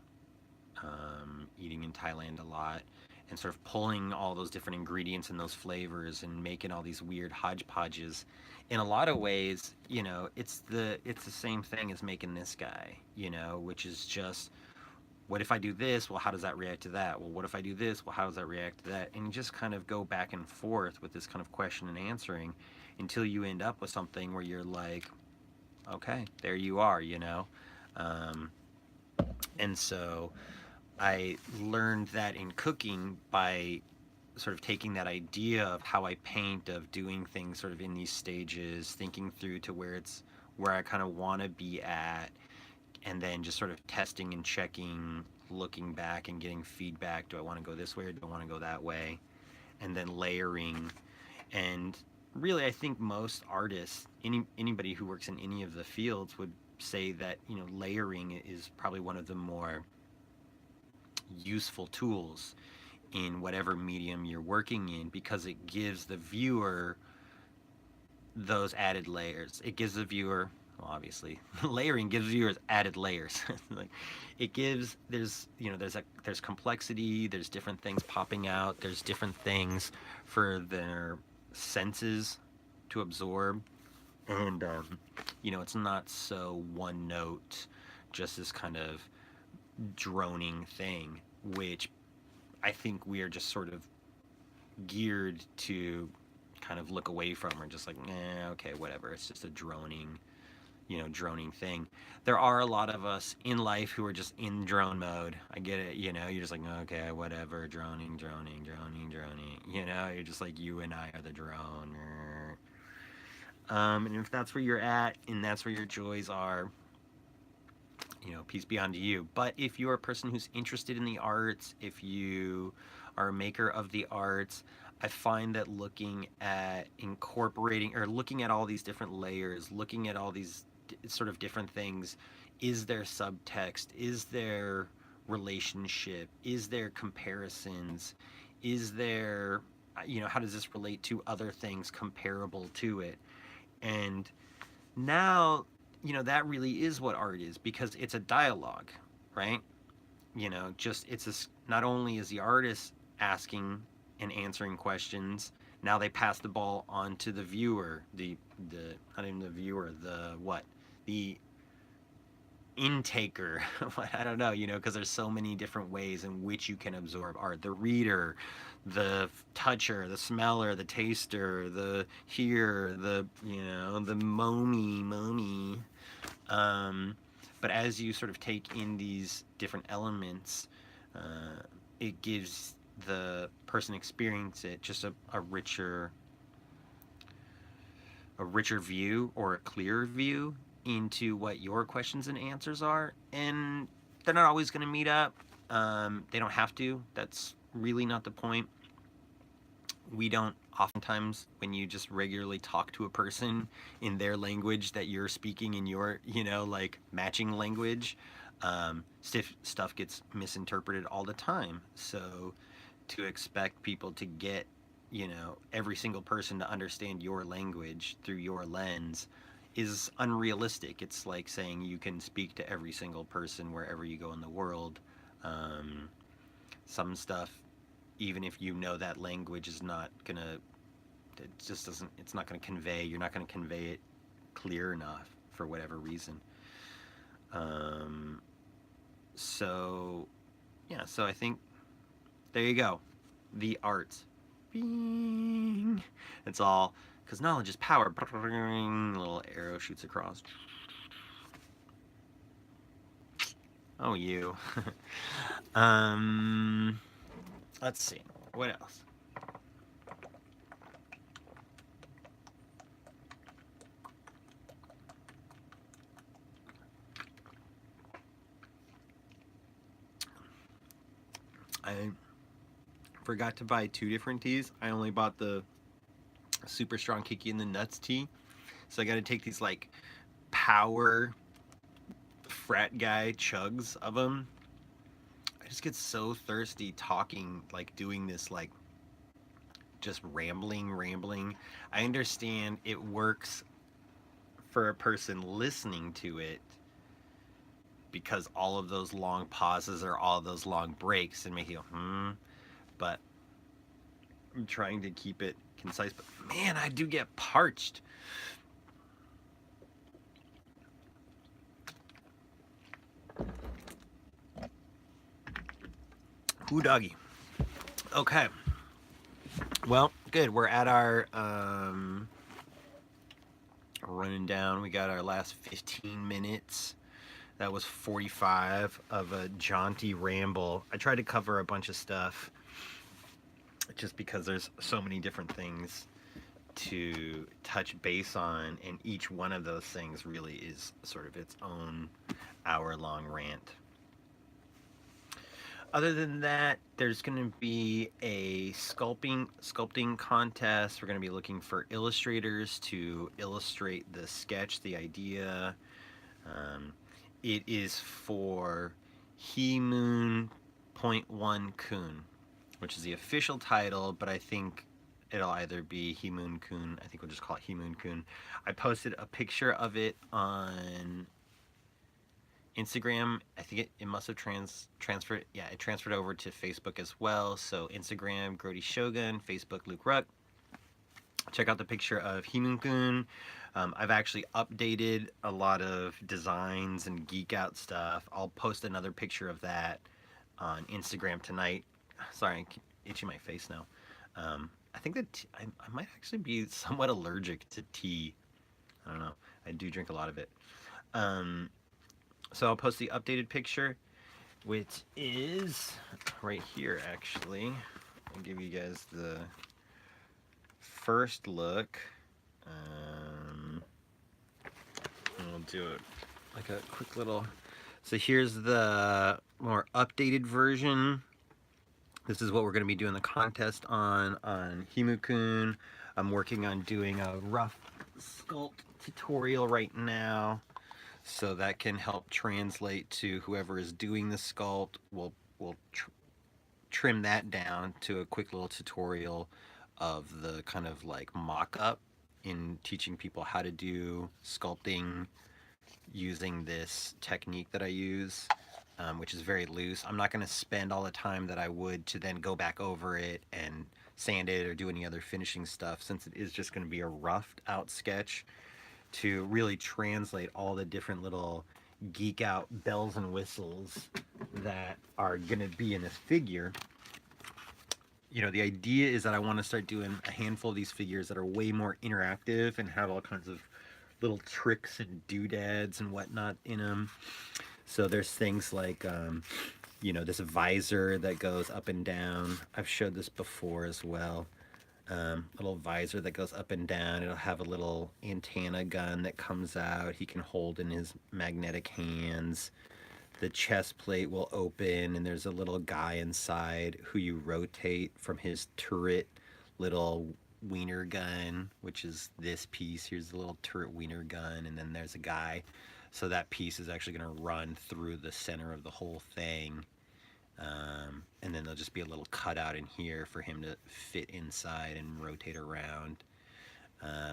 eating in Thailand a lot, and sort of pulling all those different ingredients and those flavors and making all these weird hodgepodges. In a lot of ways, you know, it's the same thing as making this guy, you know, which is just, what if I do this? Well, how does that react to that? Well, what if I do this? Well, how does that react to that? And you just kind of go back and forth with this kind of question and answering until you end up with something where you're like, okay, there you are, you know. Um, and so I learned that in cooking by sort of taking that idea of how I paint, of doing things sort of in these stages, thinking through to where I kind of want to be at, and then just sort of testing and checking, looking back and getting feedback. Do I want to go this way or do I want to go that way? And then layering. And really, I think most artists, anybody who works in any of the fields, would say that, you know, layering is probably one of the more useful tools in whatever medium you're working in, because it gives the viewer those added layers. It gives the viewer, well, obviously, layering gives viewers added layers. Like, it gives, there's, you know, there's complexity, there's different things popping out, there's different things for their senses to absorb, and you know, it's not so one note, just this kind of droning thing, which I think we are just sort of geared to kind of look away from, or just like, okay, whatever. It's just a droning, you know, droning thing. There are a lot of us in life who are just in drone mode. I get it, you know, you're just like, okay, whatever, droning, droning, droning, droning. You know, you're just like, you and I are the drone. And if that's where you're at and that's where your joys are, you know, peace be unto you. But if you're a person who's interested in the arts, if you are a maker of the arts, I find that looking at incorporating, or looking at all these different layers, looking at all these sort of different things, is there subtext? Is there relationship? Is there comparisons? Is there, you know, how does this relate to other things comparable to it? And now, you know, that really is what art is, because it's a dialogue, right? You know, just it's a, not only is the artist asking and answering questions, now they pass the ball on to the viewer, the not even the viewer, the what, the intaker. I don't know, you know, because there's so many different ways in which you can absorb art. The reader, the toucher, the smeller, the taster, the hearer, the, you know, the mommy. Um, but as you sort of take in these different elements, it gives the person experience it just a richer view, or a clearer view into what your questions and answers are. And they're not always going to meet up. They don't have to. That's really not the point. We don't, oftentimes, when you just regularly talk to a person in their language that you're speaking in your, you know, like matching language, stuff gets misinterpreted all the time. So to expect people to get, you know, every single person to understand your language through your lens is unrealistic. It's like saying you can speak to every single person wherever you go in the world. Some stuff, even if you know that language, is not gonna, it just doesn't, it's not gonna convey, you're not gonna convey it clear enough for whatever reason. So yeah, so I think, there you go, the arts. Bing. It's all because knowledge is power. Little arrow shoots across. Oh, you. Let's see. What else? I forgot to buy 2 different teas. I only bought the super strong Kiki and the nuts tea. So I got to take these like power frat guy chugs of them. I just get so thirsty talking, like doing this, like just rambling. I understand it works for a person listening to it because all of those long pauses or all of those long breaks and make you go, but I'm trying to keep it concise. But man, I do get parched. Ooh, doggy. Okay. Well, good. We're at our running down. We got our last 15 minutes. That was 45 of a jaunty ramble. I tried to cover a bunch of stuff just because there's so many different things to touch base on, and each one of those things really is sort of its own hour-long rant. Other than that, there's going to be a sculpting contest. We're going to be looking for illustrators to illustrate the sketch, the idea. It is for He-Moon.1 Kun, which is the official title, but I think it'll either be He-Moon Kun. I think we'll just call it He-Moon Kun. I posted a picture of it on Instagram. I think it must have transferred. Yeah, it transferred over to Facebook as well. So Instagram, Grody Shogun, Facebook, Luke Ruck. Check out the picture of He-Moon Kun. I've actually updated a lot of designs and geek out stuff. I'll post another picture of that on Instagram tonight. Sorry, I'm itching my face now. I think that I might actually be somewhat allergic to tea. I don't know. I do drink a lot of it. So I'll post the updated picture, which is right here, actually. I'll give you guys the first look. I'll do it like a quick little... So here's the more updated version. This is what we're going to be doing the contest on He-Moon Kun. I'm working on doing a rough sculpt tutorial right now, so that can help translate to whoever is doing the sculpt. We'll trim that down to a quick little tutorial of the kind of like mock-up in teaching people how to do sculpting using this technique that I use, which is very loose. I'm not going to spend all the time that I would to then go back over it and sand it or do any other finishing stuff, since it is just going to be a roughed out sketch, to really translate all the different little geek out bells and whistles that are going to be in this figure. You know, the idea is that I want to start doing a handful of these figures that are way more interactive and have all kinds of little tricks and doodads and whatnot in them. So there's things like, you know, this visor that goes up and down. I've showed this before as well. Little visor that goes up and down. It'll have a little antenna gun that comes out. He can hold in his magnetic hands. The chest plate will open, and there's a little guy inside who you rotate from his turret little wiener gun, which is this piece. Here's the little turret wiener gun, and then there's a guy. So that piece is actually going to run through the center of the whole thing. And then there'll just be a little cutout in here for him to fit inside and rotate around.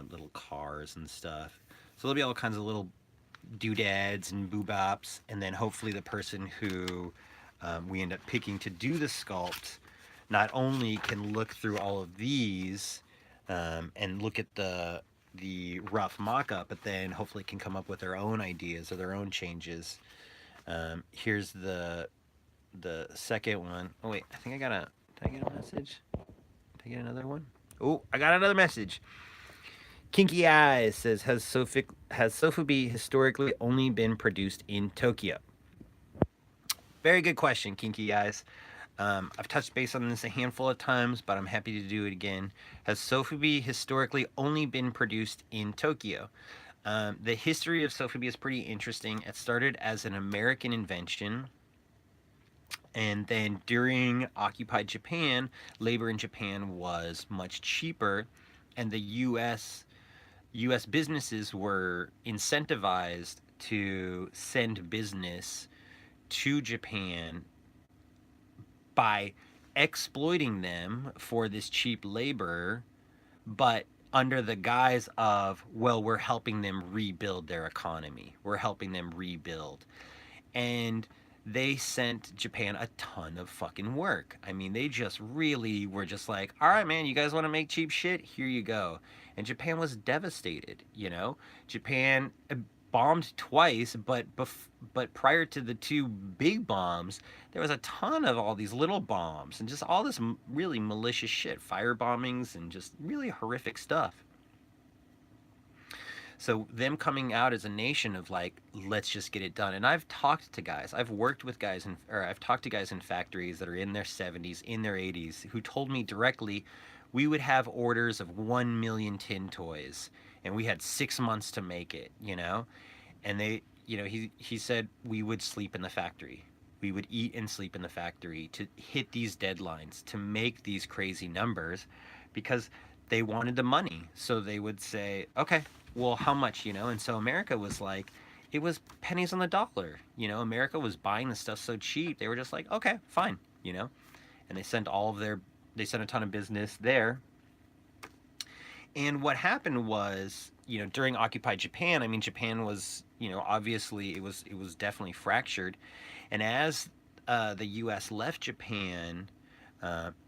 Little cars and stuff. So there'll be all kinds of little doodads and boobops, and then hopefully the person who we end up picking to do the sculpt not only can look through all of these and look at the rough mock-up, but then hopefully can come up with their own ideas or their own changes. Here's the second one. Oh wait, I think I got a... Did I get a message? Did I get another one? Oh, I got another message. Kinky Eyes says, has Sofubi historically only been produced in Tokyo? Very good question, Kinky Eyes. I've touched base on this a handful of times, but I'm happy to do it again. Has Sofubi historically only been produced in Tokyo? The history of Sofubi is pretty interesting. It started as an American invention, And then during occupied Japan, labor in Japan was much cheaper, and the US businesses were incentivized to send business to Japan by exploiting them for this cheap labor, but under the guise of, well, we're helping them rebuild their economy. We're helping them rebuild. And they sent Japan a ton of fucking work. I mean, they just really were just like, all right, man, you guys want to make cheap shit? Here you go. And Japan was devastated, you know? Japan bombed twice, but prior to the two big bombs, there was a ton of all these little bombs and just all this really malicious shit, fire bombings and just really horrific stuff. So them coming out as a nation of like, let's just get it done. And I've talked to guys, I've worked with guys, or I've talked to guys in factories that are in their 70s, in their 80s, who told me directly, we would have orders of 1 million tin toys, and we had 6 months to make it, you know? And they, you know, he said we would sleep in the factory. We would eat and sleep in the factory to hit these deadlines, to make these crazy numbers, because they wanted the money. So they would say, okay, well, how much, you know? And so America was like, it was pennies on the dollar. You know, America was buying the stuff so cheap. They were just like, okay, fine, you know? And they sent a ton of business there. And what happened was, you know, during occupied Japan, I mean, Japan was, you know, obviously it was definitely fractured. And as the U.S. left Japan,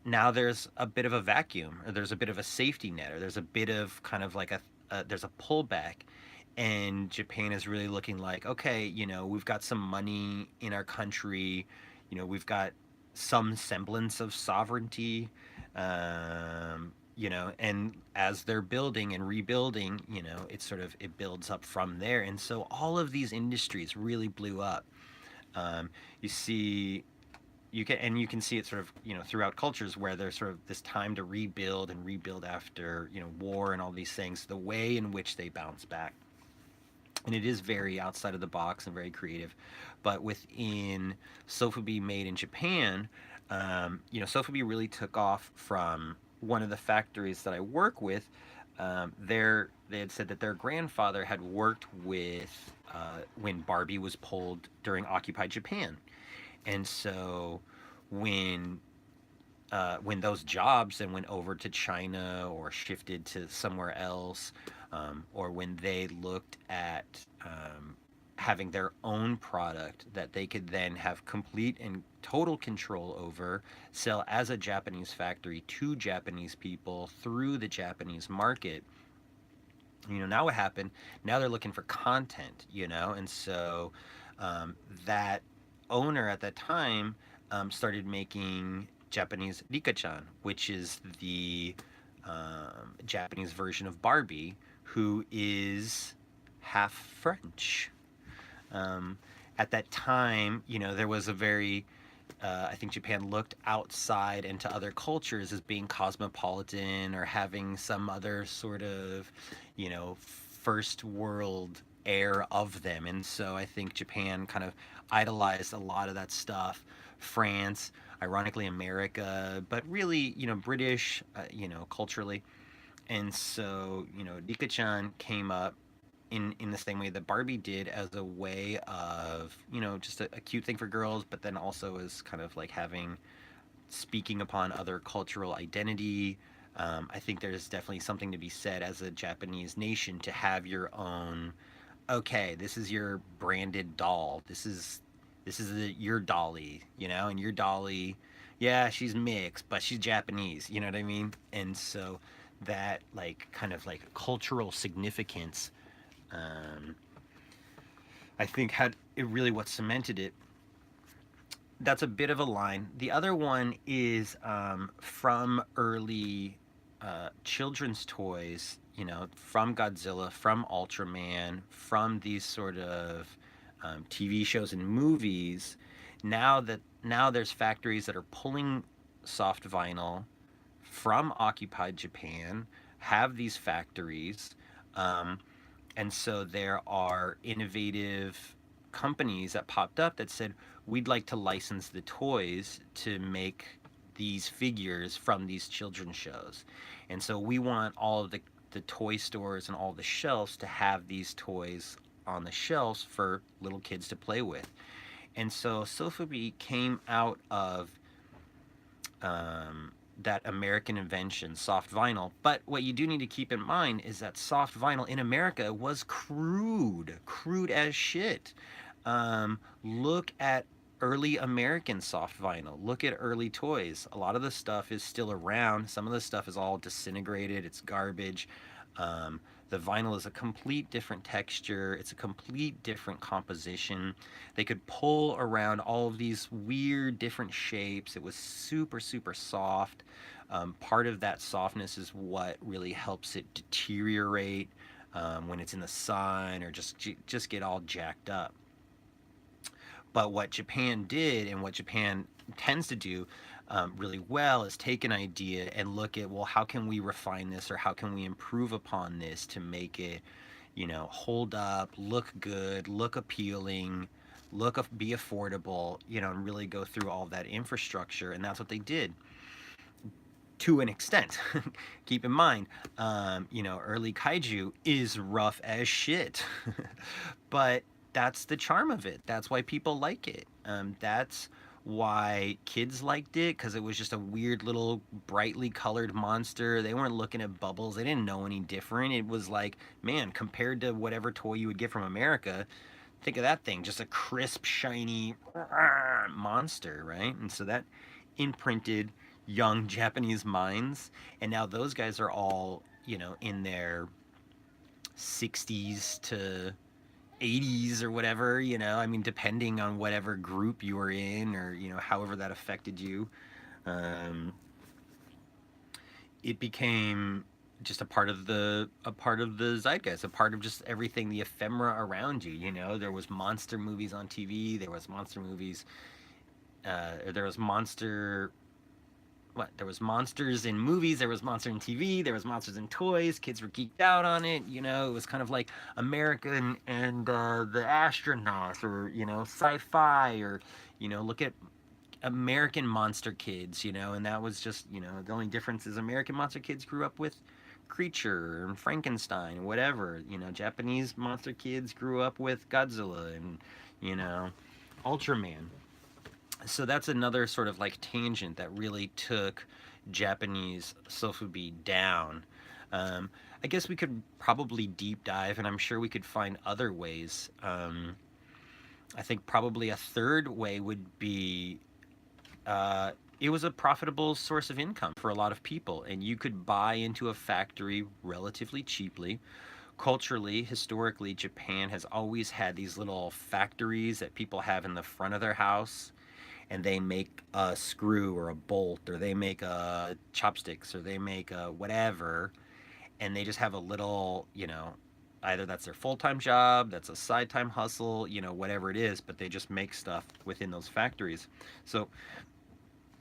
now there's a bit of a vacuum, or there's a bit of a safety net, or there's a bit of kind of like there's a pullback, and Japan is really looking like, okay, you know, we've got some money in our country, you know, we've got some semblance of sovereignty, you know, and as they're building and rebuilding, you know, it builds up from there, and so all of these industries really blew up. You see you can see it sort of, you know, throughout cultures where there's sort of this time to rebuild after, you know, war and all these things, the way in which they bounce back. And it is very outside of the box and very creative. But within Sofubi made in Japan, you know, Sofubi really took off from one of the factories that I work with. They had said that their grandfather had worked with when Barbie was pulled during occupied Japan. And so when when those jobs then went over to China or shifted to somewhere else, or when they looked at having their own product that they could then have complete and total control over, sell as a Japanese factory to Japanese people through the Japanese market. You know, now what happened? Now they're looking for content, you know, and so that owner at that time started making Japanese Rika-chan, which is the Japanese version of Barbie, who is half French. Um, at that time, you know, there was a very I think Japan looked outside into other cultures as being cosmopolitan or having some other sort of, you know, first world air of them. And so I think Japan kind of idolized a lot of that stuff. France, ironically, America, but really, you know, British, you know, culturally. And so, you know, Rika-chan came up in the same way that Barbie did, as a way of, you know, just a cute thing for girls, but then also as kind of like having, speaking upon other cultural identity. I think there's definitely something to be said as a Japanese nation to have your own. Okay, this is your branded doll. This is your dolly, you know, and your dolly, yeah, she's mixed, but she's Japanese. You know what I mean? And so that like kind of like cultural significance, um, I think had it really what cemented it. That's a bit of a line. The other one is from early children's toys, you know, from Godzilla, from Ultraman, from these sort of TV shows and movies. Now there's factories that are pulling soft vinyl from occupied Japan, have these factories, um, and so there are innovative. companies that popped up that said, we'd like to license the toys to make these figures from these children's shows. And so we want all of the toy stores and all the shelves to have these toys on the shelves for little kids to play with. And so Sofubi came out of that American invention, soft vinyl. But what you do need to keep in mind is that soft vinyl in America was crude as shit. Look at early American soft vinyl. Look at early toys. A lot of the stuff is still around. Some of the stuff is all disintegrated. It's garbage. Um, the vinyl is a complete different texture. It's a complete different composition. They could pull around all of these weird different shapes. It was super, super soft. Part of that softness is what really helps it deteriorate when it's in the sun or just get all jacked up. But what Japan did and what Japan tends to do really well is take an idea and look at, well, how can we refine this or how can we improve upon this to make it, hold up, look good, look appealing, be affordable, and really go through all of that infrastructure. And that's what they did to an extent. Keep in mind, early kaiju is rough as shit, but that's the charm of it. That's why people like it. That's why kids liked it, because it was just a weird little brightly colored monster. They weren't looking at bubbles. They didn't know any different. It was like, man, compared to whatever toy you would get from America, think of that thing, just a crisp, shiny monster, right? And so that imprinted young Japanese minds. And now those guys are all, in their 60s to 80s or whatever, I mean, depending on whatever group you were in or, however that affected you. Um, it became just a part of the zeitgeist, a part of just everything, the ephemera around you. There was monster movies on TV, there was monster movies, there was monster there was monsters in movies, there was monster in TV, there was monsters in toys. Kids were geeked out on it. It was kind of like American and the astronauts, or sci-fi, or look at American monster kids. And that was just the only difference is American monster kids grew up with Creature and Frankenstein, whatever. Japanese monster kids grew up with Godzilla and Ultraman. So that's another sort of like tangent that really took Japanese sofubi down. I guess we could probably deep dive, and I'm sure we could find other ways. I think probably a third way would be it was a profitable source of income for a lot of people, and you could buy into a factory relatively cheaply. Culturally, historically, Japan has always had these little factories that people have in the front of their house, and they make a screw or a bolt, or they make a chopsticks, or they make a whatever, and they just have a little, either that's their full-time job, that's a side-time hustle, whatever it is, but they just make stuff within those factories. So,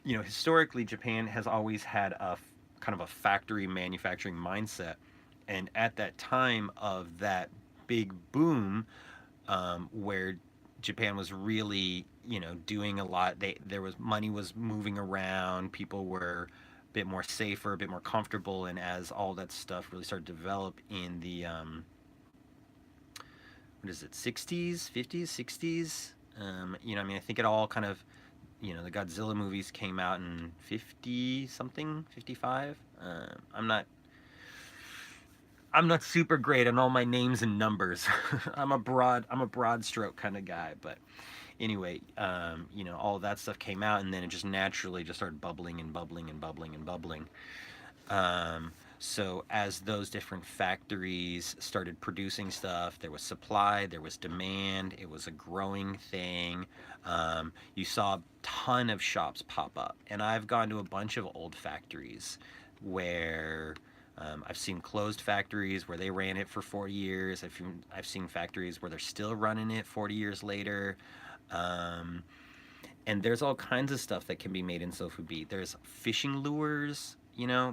historically, Japan has always had a kind of a factory manufacturing mindset, and at that time of that big boom, where Japan was really, doing a lot. There was money was moving around. People were a bit more safer, a bit more comfortable. And as all that stuff really started to develop in the what is it, 60s, 50s, 60s? I mean, I think it all kind of, the Godzilla movies came out in 50 something, 55. I'm not super great on all my names and numbers. I'm a broad stroke kind of guy, but anyway, all of that stuff came out, and then it just naturally just started bubbling and bubbling and bubbling and bubbling. So as those different factories started producing stuff, there was supply, there was demand. It was a growing thing. You saw a ton of shops pop up, and I've gone to a bunch of old factories where I've seen closed factories where they ran it for 40 years. I've seen factories where they're still running it 40 years later. And there's all kinds of stuff that can be made in sofubi. There's fishing lures.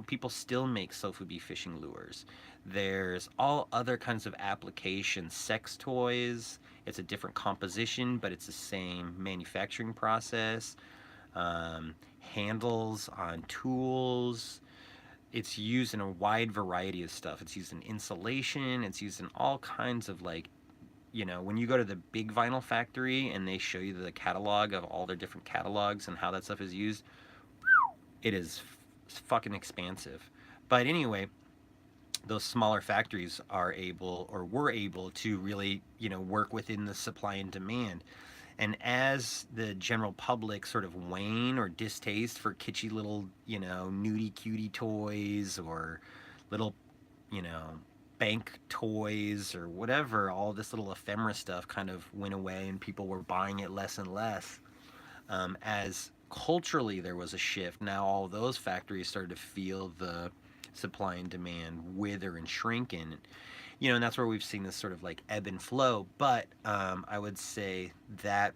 people still make sofubi fishing lures. There's all other kinds of applications, sex toys. It's a different composition, but it's the same manufacturing process. Handles on tools. It's used in a wide variety of stuff. It's used in insulation. It's used in all kinds of when you go to the big vinyl factory and they show you the catalog of all their different catalogs and how that stuff is used, it is fucking expansive. But anyway, those smaller factories are able or were able to really, work within the supply and demand. And as the general public sort of wane or distaste for kitschy little, nudie cutie toys or little, you know, bank toys or whatever, all this little ephemera stuff kind of went away and people were buying it less and less. As culturally there was a shift, now all those factories started to feel the supply and demand wither and shrink in. And that's where we've seen this sort of like ebb and flow. But I would say that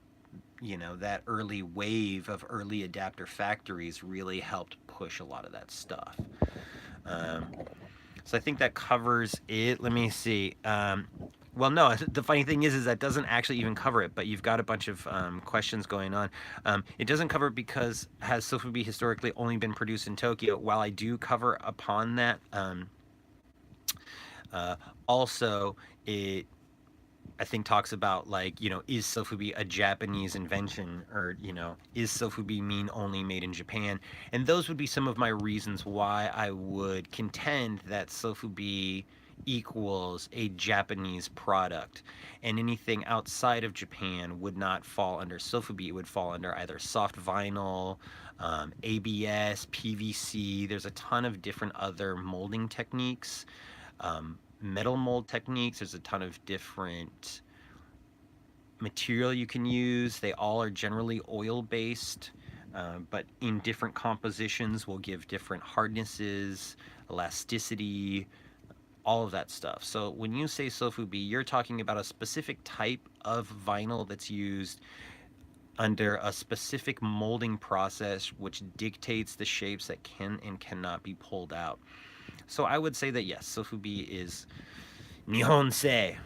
that early wave of early adapter factories really helped push a lot of that stuff. So I think that covers it. Let me see. Well, no, the funny thing is that doesn't actually even cover it, but you've got a bunch of questions going on. It doesn't cover it because has sofubi historically only been produced in Tokyo? While I do cover upon that, also it I think talks about is sofubi a Japanese invention, or is sofubi mean only made in Japan? And those would be some of my reasons why I would contend that sofubi equals a Japanese product, and anything outside of Japan would not fall under sofubi. It would fall under either soft vinyl, ABS, PVC. There's a ton of different other molding techniques. Metal mold techniques. There's a ton of different material you can use. They all are generally oil based, but in different compositions will give different hardnesses, elasticity, all of that stuff. So when you say sofubi, you're talking about a specific type of vinyl that's used under a specific molding process which dictates the shapes that can and cannot be pulled out. So I would say that yes, sofubi is Nihonsei.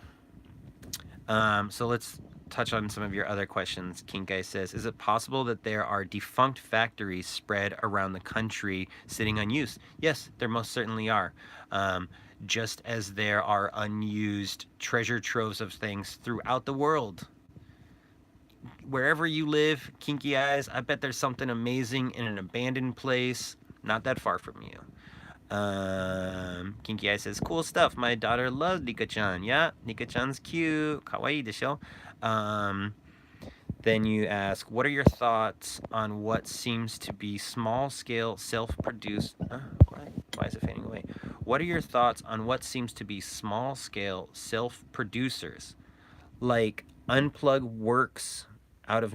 So let's touch on some of your other questions. Kinkai says, is it possible that there are defunct factories spread around the country sitting unused? Yes, there most certainly are. Just as there are unused treasure troves of things throughout the world. Wherever you live, Kinky Eyes, I bet there's something amazing in an abandoned place not that far from you. Kinky Eye says, cool stuff. My daughter loves Nika-chan. Yeah, Nika-chan's cute. Kawaii desho. Then you ask, what are your thoughts on what seems to be small-scale self-produced... why is it fading away? What are your thoughts on what seems to be small-scale self-producers? Like Unplug Works out of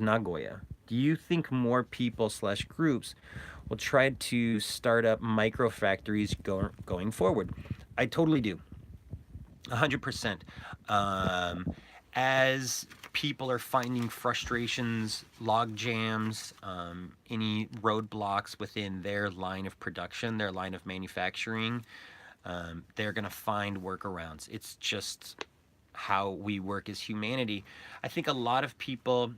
Nagoya. Do you think more people / groups will try to start up micro factories going forward? I totally do. 100%. As people are finding frustrations, log jams, any roadblocks within their line of production, their line of manufacturing, they're going to find workarounds. It's just how we work as humanity. I think a lot of people,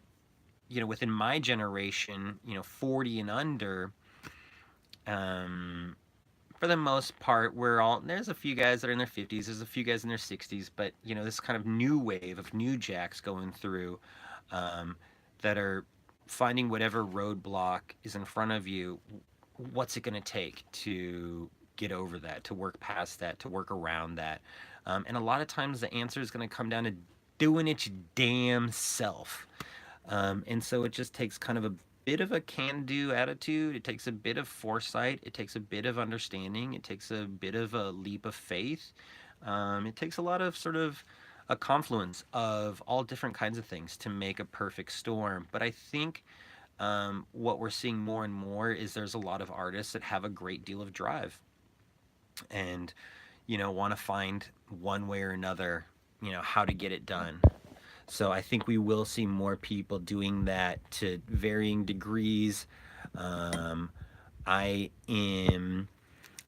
within my generation, 40 and under, for the most part, there's a few guys that are in their 50s, there's a few guys in their 60s, but, this kind of new wave of new jacks going through, that are finding whatever roadblock is in front of you. What's it going to take to get over that, to work past that, to work around that? And a lot of times the answer is going to come down to doing it your damn self. And so it just takes kind of a bit of a can-do attitude. It takes a bit of foresight. It takes a bit of understanding. It takes a bit of a leap of faith. It takes a lot of sort of a confluence of all different kinds of things to make a perfect storm. But I think what we're seeing more and more is there's a lot of artists that have a great deal of drive and, want to find one way or another, how to get it done. So I think we will see more people doing that to varying degrees. I am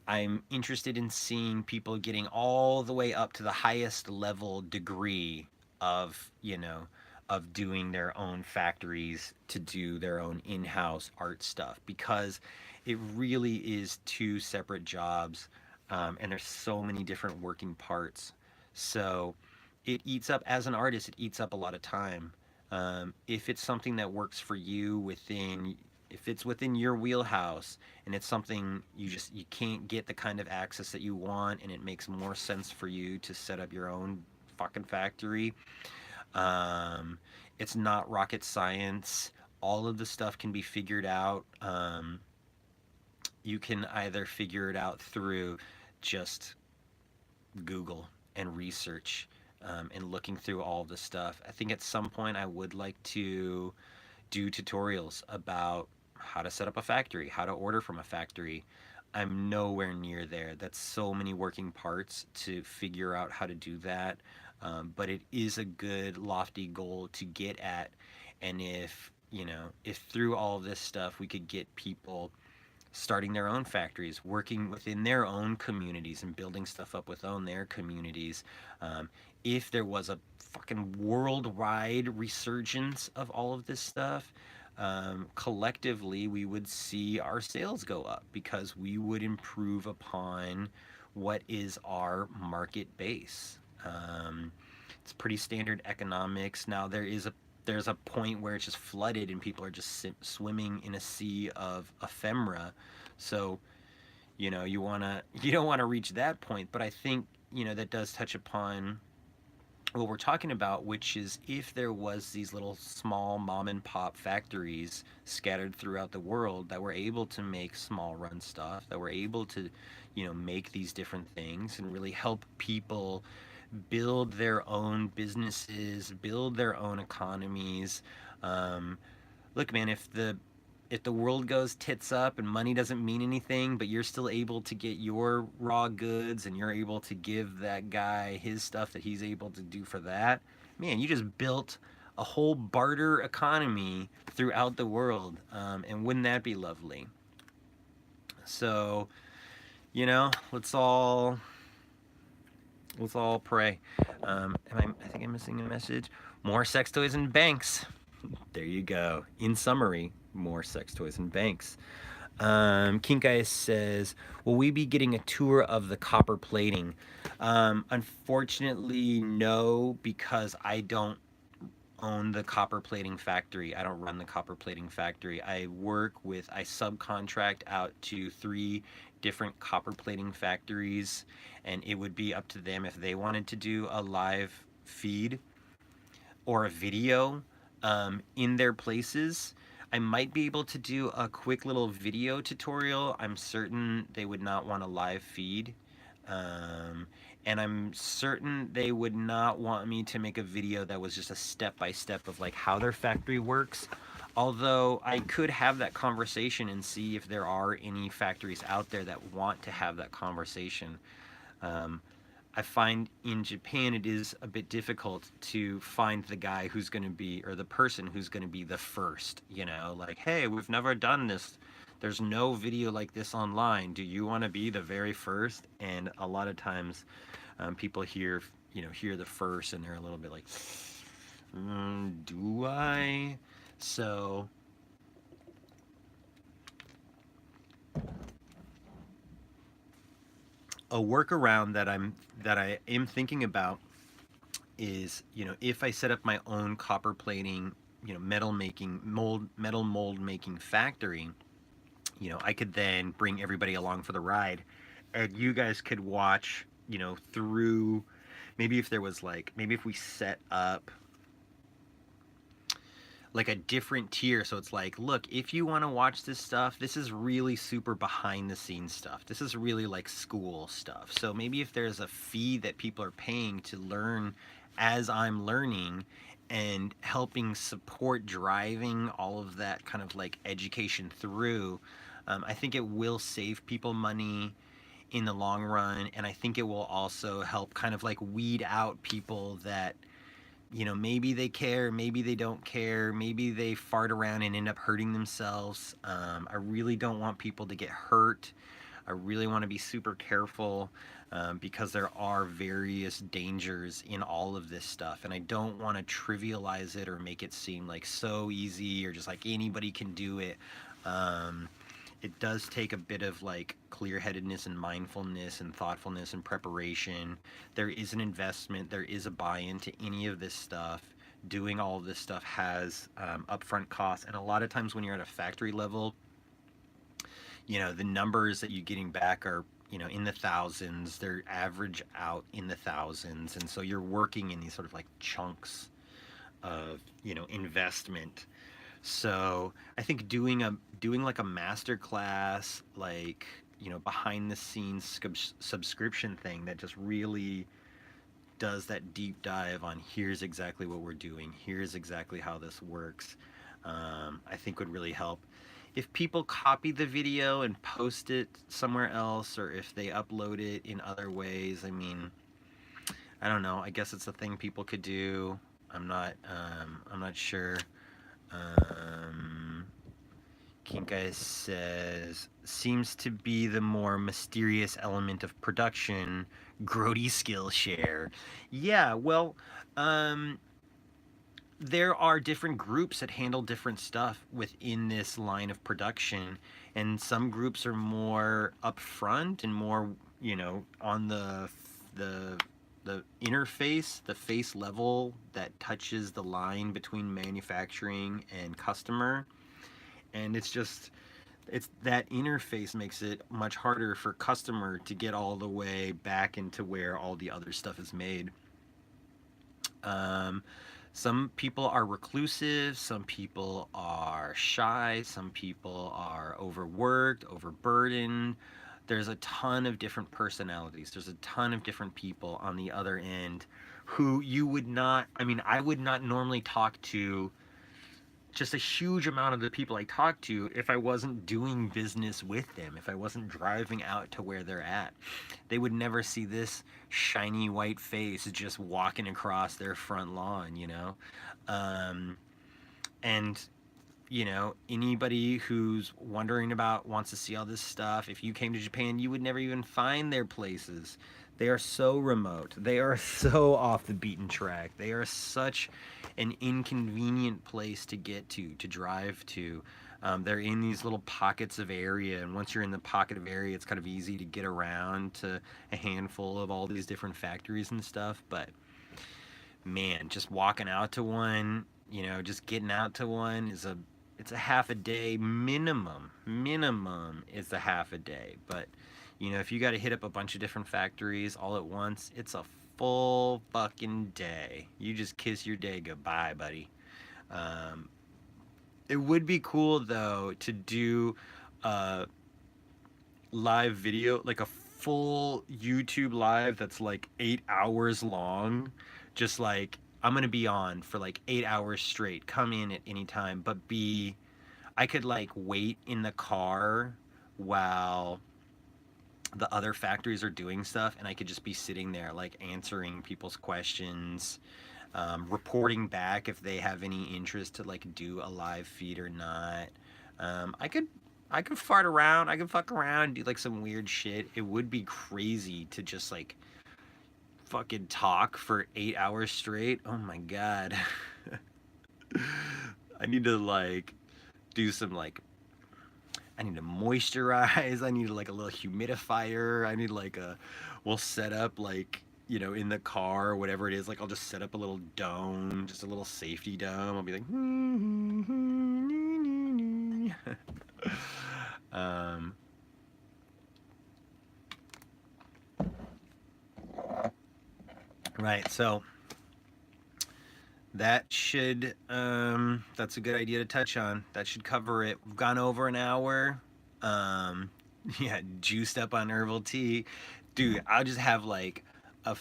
I'm interested in seeing people getting all the way up to the highest level degree of, of doing their own factories to do their own in-house art stuff, because it really is two separate jobs, and there's so many different working parts. So it eats up, as an artist, it eats up a lot of time. If it's something that works for you within, if it's within your wheelhouse, and it's something you can't get the kind of access that you want, and it makes more sense for you to set up your own fucking factory, um, it's not rocket science. All of the stuff can be figured out. You can either figure it out through just Google and research, and looking through all the stuff. I think at some point I would like to do tutorials about how to set up a factory, how to order from a factory. I'm nowhere near there. That's so many working parts to figure out how to do that. But it is a good lofty goal to get at. And if through all this stuff we could get people starting their own factories, working within their own communities and building stuff up within their communities. Um, if there was a fucking worldwide resurgence of all of this stuff, collectively we would see our sales go up because we would improve upon what is our market base. It's pretty standard economics. Now there's a point where it's just flooded and people are just swimming in a sea of ephemera. So you don't want to reach that point. But I think that does touch upon what we're talking about, which is if there was these little small mom and pop factories scattered throughout the world that were able to make small run stuff, that were able to make these different things and really help people build their own businesses, build their own economies. Um, Look, man, if the world goes tits up and money doesn't mean anything, but you're still able to get your raw goods and you're able to give that guy his stuff that he's able to do for that, man, you just built a whole barter economy throughout the world. And wouldn't that be lovely? So, let's all pray. I think I'm missing a message. More sex toys and banks. There you go. In summary, more sex toys and banks. Kink Eye says, "Will we be getting a tour of the copper plating?" Unfortunately, no, because I don't own the copper plating factory. I don't run the copper plating factory. I subcontract out to 3 different copper plating factories, and it would be up to them if they wanted to do a live feed or a video in their places. I might be able to do a quick little video tutorial. I'm certain they would not want a live feed. Um, and I'm certain they would not want me to make a video that was just a step by step of like how their factory works. Although I could have that conversation and see if there are any factories out there that want to have that conversation. Um, I find in Japan it is a bit difficult to find the guy who's going to be, or the person who's going to be the first, like, hey, we've never done this. There's no video like this online. Do you want to be the very first? And a lot of times people hear the first and they're a little bit like, do I? So a workaround that I am thinking about is, if I set up my own copper plating, metal mold making factory, I could then bring everybody along for the ride, and you guys could watch, through, maybe if there was like, maybe if we set up like a different tier. So it's like, look, if you want to watch this stuff, this is really super behind the scenes stuff. This is really like school stuff. So maybe if there's a fee that people are paying to learn as I'm learning and helping support driving all of that kind of like education through, I think it will save people money in the long run. And I think it will also help kind of like weed out people that you know, maybe they care, maybe they don't care, maybe they fart around and end up hurting themselves. I really don't want people to get hurt. I really want to be super careful, because there are various dangers in all of this stuff, and I don't want to trivialize it or make it seem like so easy or just like anybody can do it. Um, it does take a bit of like clear-headedness and mindfulness and thoughtfulness and preparation. There is an investment, there is a buy-in to any of this stuff. Doing all of this stuff has upfront costs, and a lot of times when you're at a factory level, you know, the numbers that you're getting back are, you know, in the thousands. They're average out in the thousands, and so you're working in these sort of like chunks of, you know, investment. So I think doing like a master class, like, you know, behind the scenes subscription thing that just really does that deep dive on here's exactly what we're doing, here's exactly how this works, I think would really help. If people copy the video and post it somewhere else, or if they upload it in other ways, I mean, I don't know. I guess it's a thing people could do. I'm not sure. Um, Kinkai says, seems to be the more mysterious element of production, Grody Skillshare. Yeah, well, there are different groups that handle different stuff within this line of production, and some groups are more upfront and more, you know, on the the interface, the face level that touches the line between manufacturing and customer. And it's that interface makes it much harder for customer to get all the way back into where all the other stuff is made. um, some people are reclusive, some people are shy, some people are overworked, overburdened. There's a ton of different personalities, there's a ton of different people on the other end who you would not, I mean, I would not normally talk to just a huge amount of the people I talk to if I wasn't doing business with them, if I wasn't driving out to where they're at. They would never see this shiny white face just walking across their front lawn, you know? Um, and, you know, anybody who's wondering about, wants to see all this stuff, if you came to Japan, you would never even find their places. They are so remote. They are so off the beaten track. They are such an inconvenient place to get to drive to. They're in these little pockets of area, and once you're in the pocket of area, it's kind of easy to get around to a handful of all these different factories and stuff. But man, just walking out to one, you know, just getting out to one is it's a half a day minimum. Minimum is a half a day. But you know, if you got to hit up a bunch of different factories all at once, it's a full fucking day. You just kiss your day goodbye, buddy. Um, it would be cool though to do a live video, like a full YouTube live that's like 8 hours long. Just like, I'm gonna be on for like 8 hours straight. Come in at any time, but I could like wait in the car while the other factories are doing stuff, and I could just be sitting there like answering people's questions, reporting back if they have any interest to like do a live feed or not. I could fart around, I could fuck around, do like some weird shit. It would be crazy to just like fucking talk for 8 hours straight. Oh my god. I need to like do some like, I need to moisturize. I need like a little humidifier. I need like we'll set up like, you know, in the car or whatever it is. Like I'll just set up a little dome, just a little safety dome. I'll be like, um, right. So that should, that's a good idea to touch on. That should cover it. We've gone over an hour. Yeah, juiced up on herbal tea. Dude, I'll just have like I'll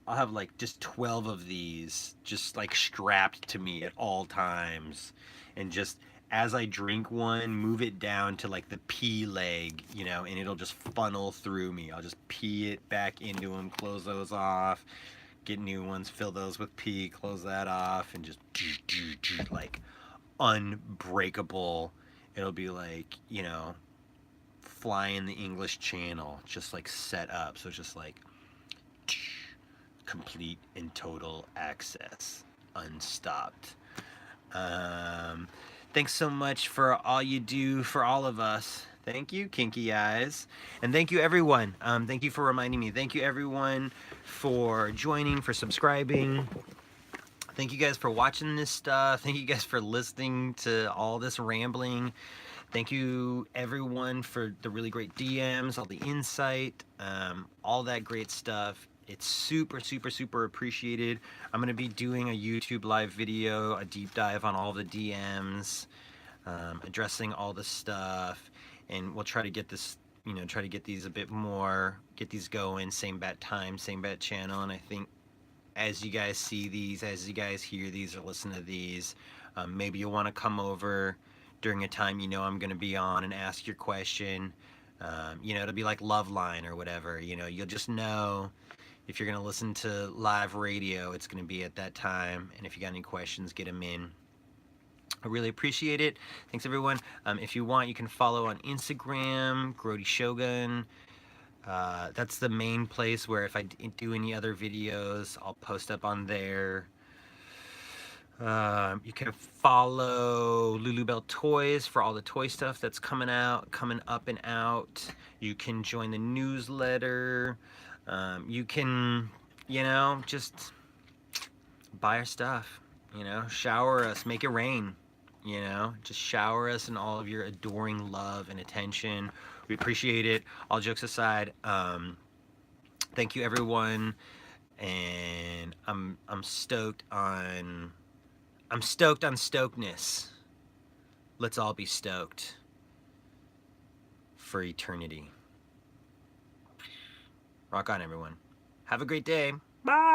have like just 12 of these just like strapped to me at all times. And just as I drink one, move it down to like the pee leg, you know, and it'll just funnel through me. I'll just pee it back into them, close those off, get new ones, fill those with pee, close that off, and just like unbreakable. It'll be like, you know, flying the English Channel, just like set up. So it's just like complete and total access, unstopped. Um, Thanks so much for all you do for all of us. Thank you, Kinky Eyes. And thank you, everyone. Thank you for reminding me. Thank you, everyone, for joining, for subscribing. Thank you guys for watching this stuff. Thank you guys for listening to all this rambling. Thank you, everyone, for the really great DMs, all the insight, all that great stuff. It's super, super, super appreciated. I'm going to be doing a YouTube live video, a deep dive on all the DMs, addressing all the stuff, and we'll try to get this, you know, try to get these a bit more, get these going, same bat time, same bat channel, and I think as you guys see these, as you guys hear these or listen to these, maybe you'll want to come over during a time you know I'm going to be on and ask your question. You know, it'll be like Loveline or whatever. You know, you'll just know if you're going to listen to live radio, it's going to be at that time. And if you got any questions, get them in. I really appreciate it. Thanks, everyone. If you want, you can follow on Instagram, Grody Shogun. That's the main place where if I do any other videos, I'll post up on there. You can follow Lulubelle Toys for all the toy stuff that's coming up and out. You can join the newsletter. You can, you know, just buy our stuff, you know, shower us, make it rain, you know, just shower us in all of your adoring love and attention. We appreciate it. All jokes aside, thank you, everyone, and I'm stoked on stokedness. Let's all be stoked for eternity. Rock on, everyone. Have a great day. Bye.